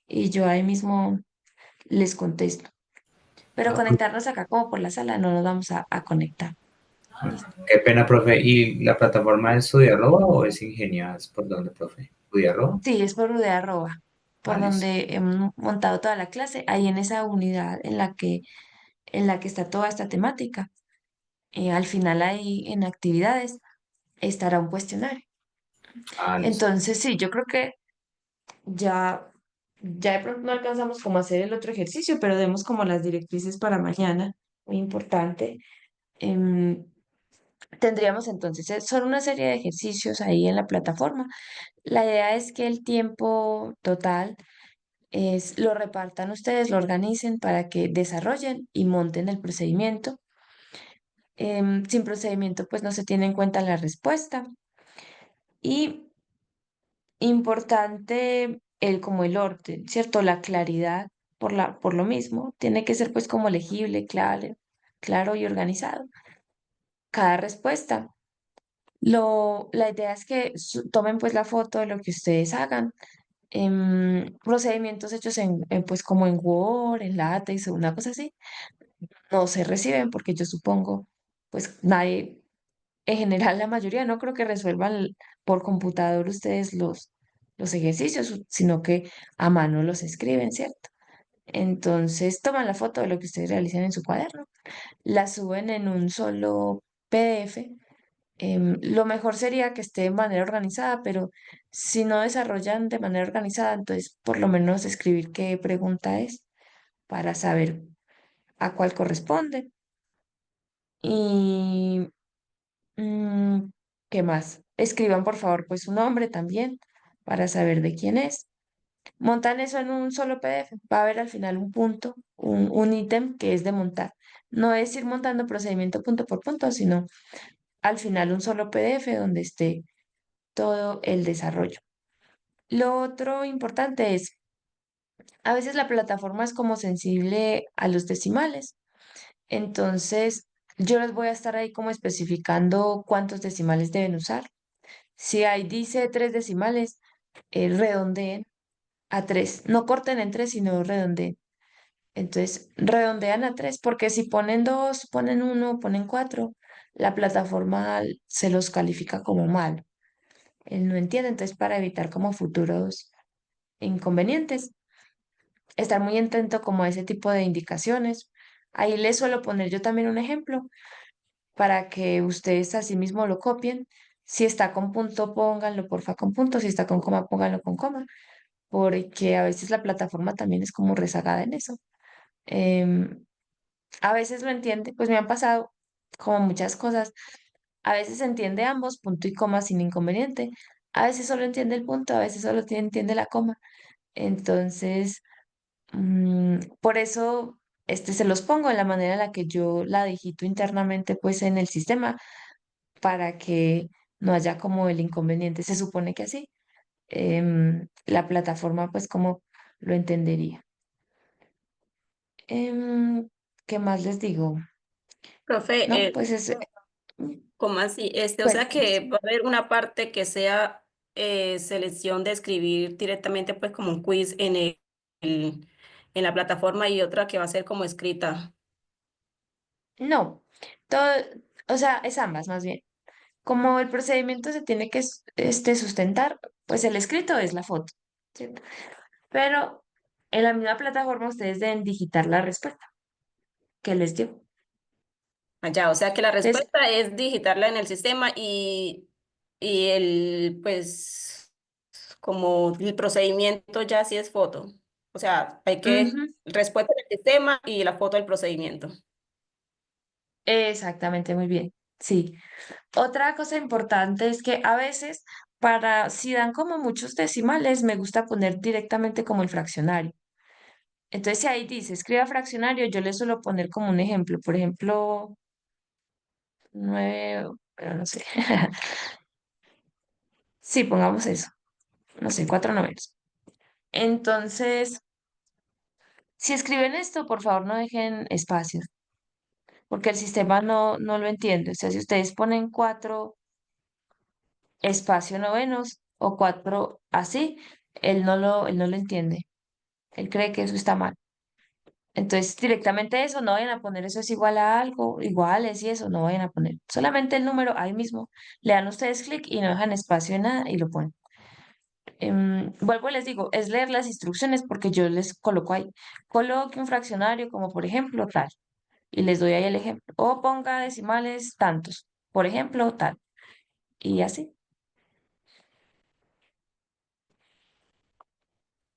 y yo ahí mismo les contesto. Pero Ah, conectarnos acá como por la sala no nos vamos a conectar. Listo. qué pena, profe. ¿Y la plataforma es Estudiarroba o es Ingenias? ¿Por dónde, profe? ¿Estudiarroba? Sí, es por UD arroba, Ah, por listo. donde hemos montado toda la clase, ahí en esa unidad en la que está toda esta temática. Al final ahí en actividades estará un cuestionario. Ah, listo. Entonces, sí, yo creo que ya de pronto no alcanzamos como a hacer el otro ejercicio, pero demos como las directrices para mañana, muy importante. Em, Tendríamos entonces, son una serie de ejercicios ahí en la plataforma. La idea es que el tiempo total lo repartan ustedes, lo organicen para que desarrollen y monten el procedimiento. Sin procedimiento, pues no se tiene en cuenta la respuesta. Y importante como el orden, ¿cierto? La claridad por lo mismo. Tiene que ser pues como legible, claro y organizado. Cada respuesta. La idea es que tomen pues la foto de lo que ustedes hagan. Procedimientos hechos pues como en Word, en LaTeX o una cosa así, no se reciben porque yo supongo pues nadie, en general la mayoría no creo que resuelvan por computador ustedes los ejercicios, sino que a mano los escriben, ¿cierto? Entonces toman la foto de lo que ustedes realizan en su cuaderno, la suben en un solo PDF. Lo mejor sería que esté de manera organizada, pero si no desarrollan de manera organizada, entonces por lo menos escribir qué pregunta es para saber a cuál corresponde. Y mm, ¿qué más? Escriban por favor pues su nombre también para saber de quién es. Montan eso en un solo PDF. Va a haber al final un punto, un ítem que es de montar. No es ir montando procedimiento punto por punto, sino al final un solo PDF donde esté todo el desarrollo. Lo otro importante es, a veces la plataforma es como sensible a los decimales. Entonces, yo les voy a estar ahí como especificando cuántos decimales deben usar. Si ahí dice 3 decimales, redondeen a 3. No corten en 3, sino redondeen. Entonces, redondean a 3, porque si ponen 2, ponen 1, ponen 4, la plataforma se los califica como mal. Él no entiende, entonces para evitar como futuros inconvenientes, estar muy atento como a ese tipo de indicaciones. Ahí les suelo poner yo también un ejemplo para que ustedes así mismo lo copien. Si está con punto, pónganlo porfa con punto. Si está con coma, pónganlo con coma, porque a veces la plataforma también es como rezagada en eso. Em, a veces lo entiende, pues me han pasado como muchas cosas. A veces entiende ambos, punto y coma sin inconveniente. A veces solo entiende el punto, a veces solo entiende la coma. Entonces, por eso se los pongo en la manera en la que yo la digito internamente pues en el sistema para que no haya como el inconveniente. Se supone que así la plataforma pues como lo entendería. ¿Qué más les digo? Profe, No, pues es ¿cómo así? O sea cuéntanos. que va a haber una parte que sea selección de escribir directamente pues como un quiz en la plataforma y otra que va a ser como escrita. No, todo, o sea, es ambas más bien. Como el procedimiento se tiene que sustentar, pues el escrito es la foto, ¿cierto? Pero en la misma plataforma ustedes deben digitar la respuesta que les dio. Allá, o sea que la Entonces, respuesta es digitarla en el sistema y el, pues, como el procedimiento ya sí es foto. O sea, hay que ujú, respuesta del sistema y la foto del procedimiento. exactamente, muy bien. Sí. Otra cosa importante es que a veces, si dan como muchos decimales, me gusta poner directamente como el fraccionario. Entonces, si ahí dice escriba fraccionario, yo le suelo poner como un ejemplo. Por ejemplo, 9, pero no sé. Sí, pongamos eso. No sé, 4 novenos. Entonces, si escriben esto, por favor no dejen espacios, porque el sistema no lo entiende. O sea, si ustedes ponen 4 espacio novenos o 4 así, él no lo entiende. Él cree que eso está mal. Entonces, directamente eso, no vayan a poner eso es igual a algo, iguales y eso, no vayan a poner. Solamente el número ahí mismo. Le dan ustedes clic y no dejan espacio en nada y lo ponen. Vuelvo y les digo, es leer las instrucciones porque yo les coloco ahí. Coloque un fraccionario como por ejemplo tal y les doy ahí el ejemplo. O ponga decimales tantos, por ejemplo tal. Y así.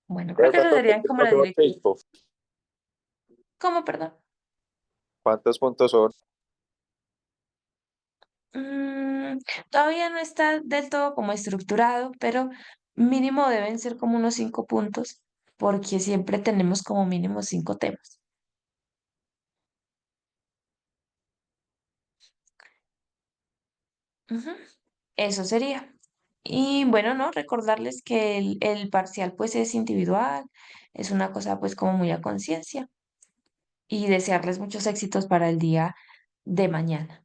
Bueno, creo que eso ¿Cuántos serían puntos como son la dirección. cinco? ¿Cómo, perdón? ¿Cuántos puntos son? Mm, todavía no está del todo como estructurado, pero mínimo deben ser como unos 5 puntos, porque siempre tenemos como mínimo 5 temas. Ujú, eso sería. Y bueno, no, recordarles que el parcial pues es individual, es una cosa pues como muy a conciencia y desearles muchos éxitos para el día de mañana.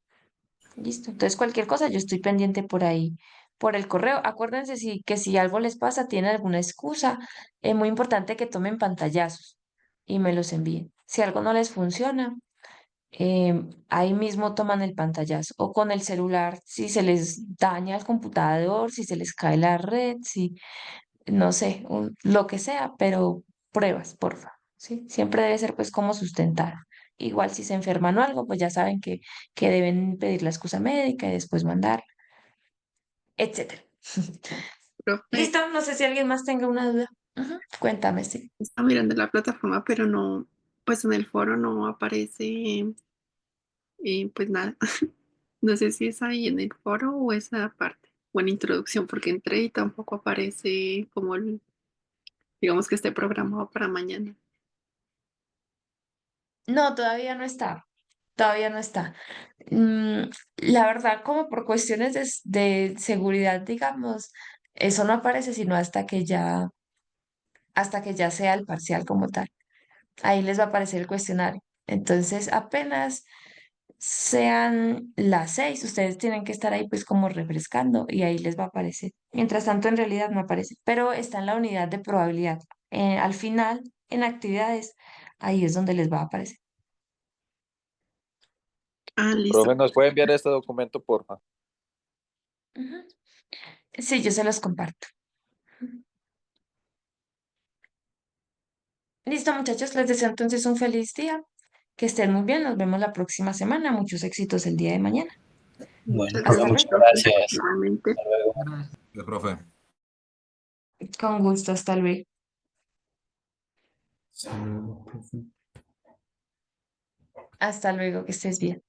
Listo. Entonces, cualquier cosa, yo estoy pendiente por ahí, por el correo. Acuérdense que si algo les pasa, tienen alguna excusa, es muy importante que tomen pantallazos y me los envíen. Si algo no les funciona, ahí mismo toman el pantallazo o con el celular, si se les daña el computador, si se les cae la red, si no sé, lo que sea, pero pruebas, porfa, ¿sí? Siempre debe ser pues como sustentar. Igual si se enferman o algo, pues ya saben que deben pedir la excusa médica y después mandar, etcétera. Profe, ¿Listo? No sé si alguien más tenga una duda. Ujú, cuéntame, sí. está mirando la plataforma, pero no, pues en el foro no aparece, pues nada. No sé si es ahí en el foro o esa parte, o en introducción, porque entré y tampoco aparece como digamos que esté programado para mañana. No, todavía no está. Todavía no está. Mm, la verdad, como por cuestiones de seguridad, digamos, eso no aparece sino hasta que ya sea el parcial como tal. Ahí les va a aparecer el cuestionario. Entonces, apenas sean las 6, ustedes tienen que estar ahí pues como refrescando y ahí les va a aparecer. Mientras tanto, en realidad no aparece, pero está en la unidad de probabilidad. Al final, en actividades, ahí es donde les va a aparecer. Ah, listo. Profe, ¿nos puede enviar este documento, porfa? Ujú. Sí, yo se los comparto. Listo, muchachos, les deseo entonces un feliz día. Que estén muy bien, nos vemos la próxima semana. Muchos éxitos el día de mañana. Bueno, Muchas Hasta gracias, muchas luego. profe. gracias. Nuevamente. Hasta luego. Gracias, profe. Con gusto, hasta luego. Sí, profe. Hasta luego, que estés bien.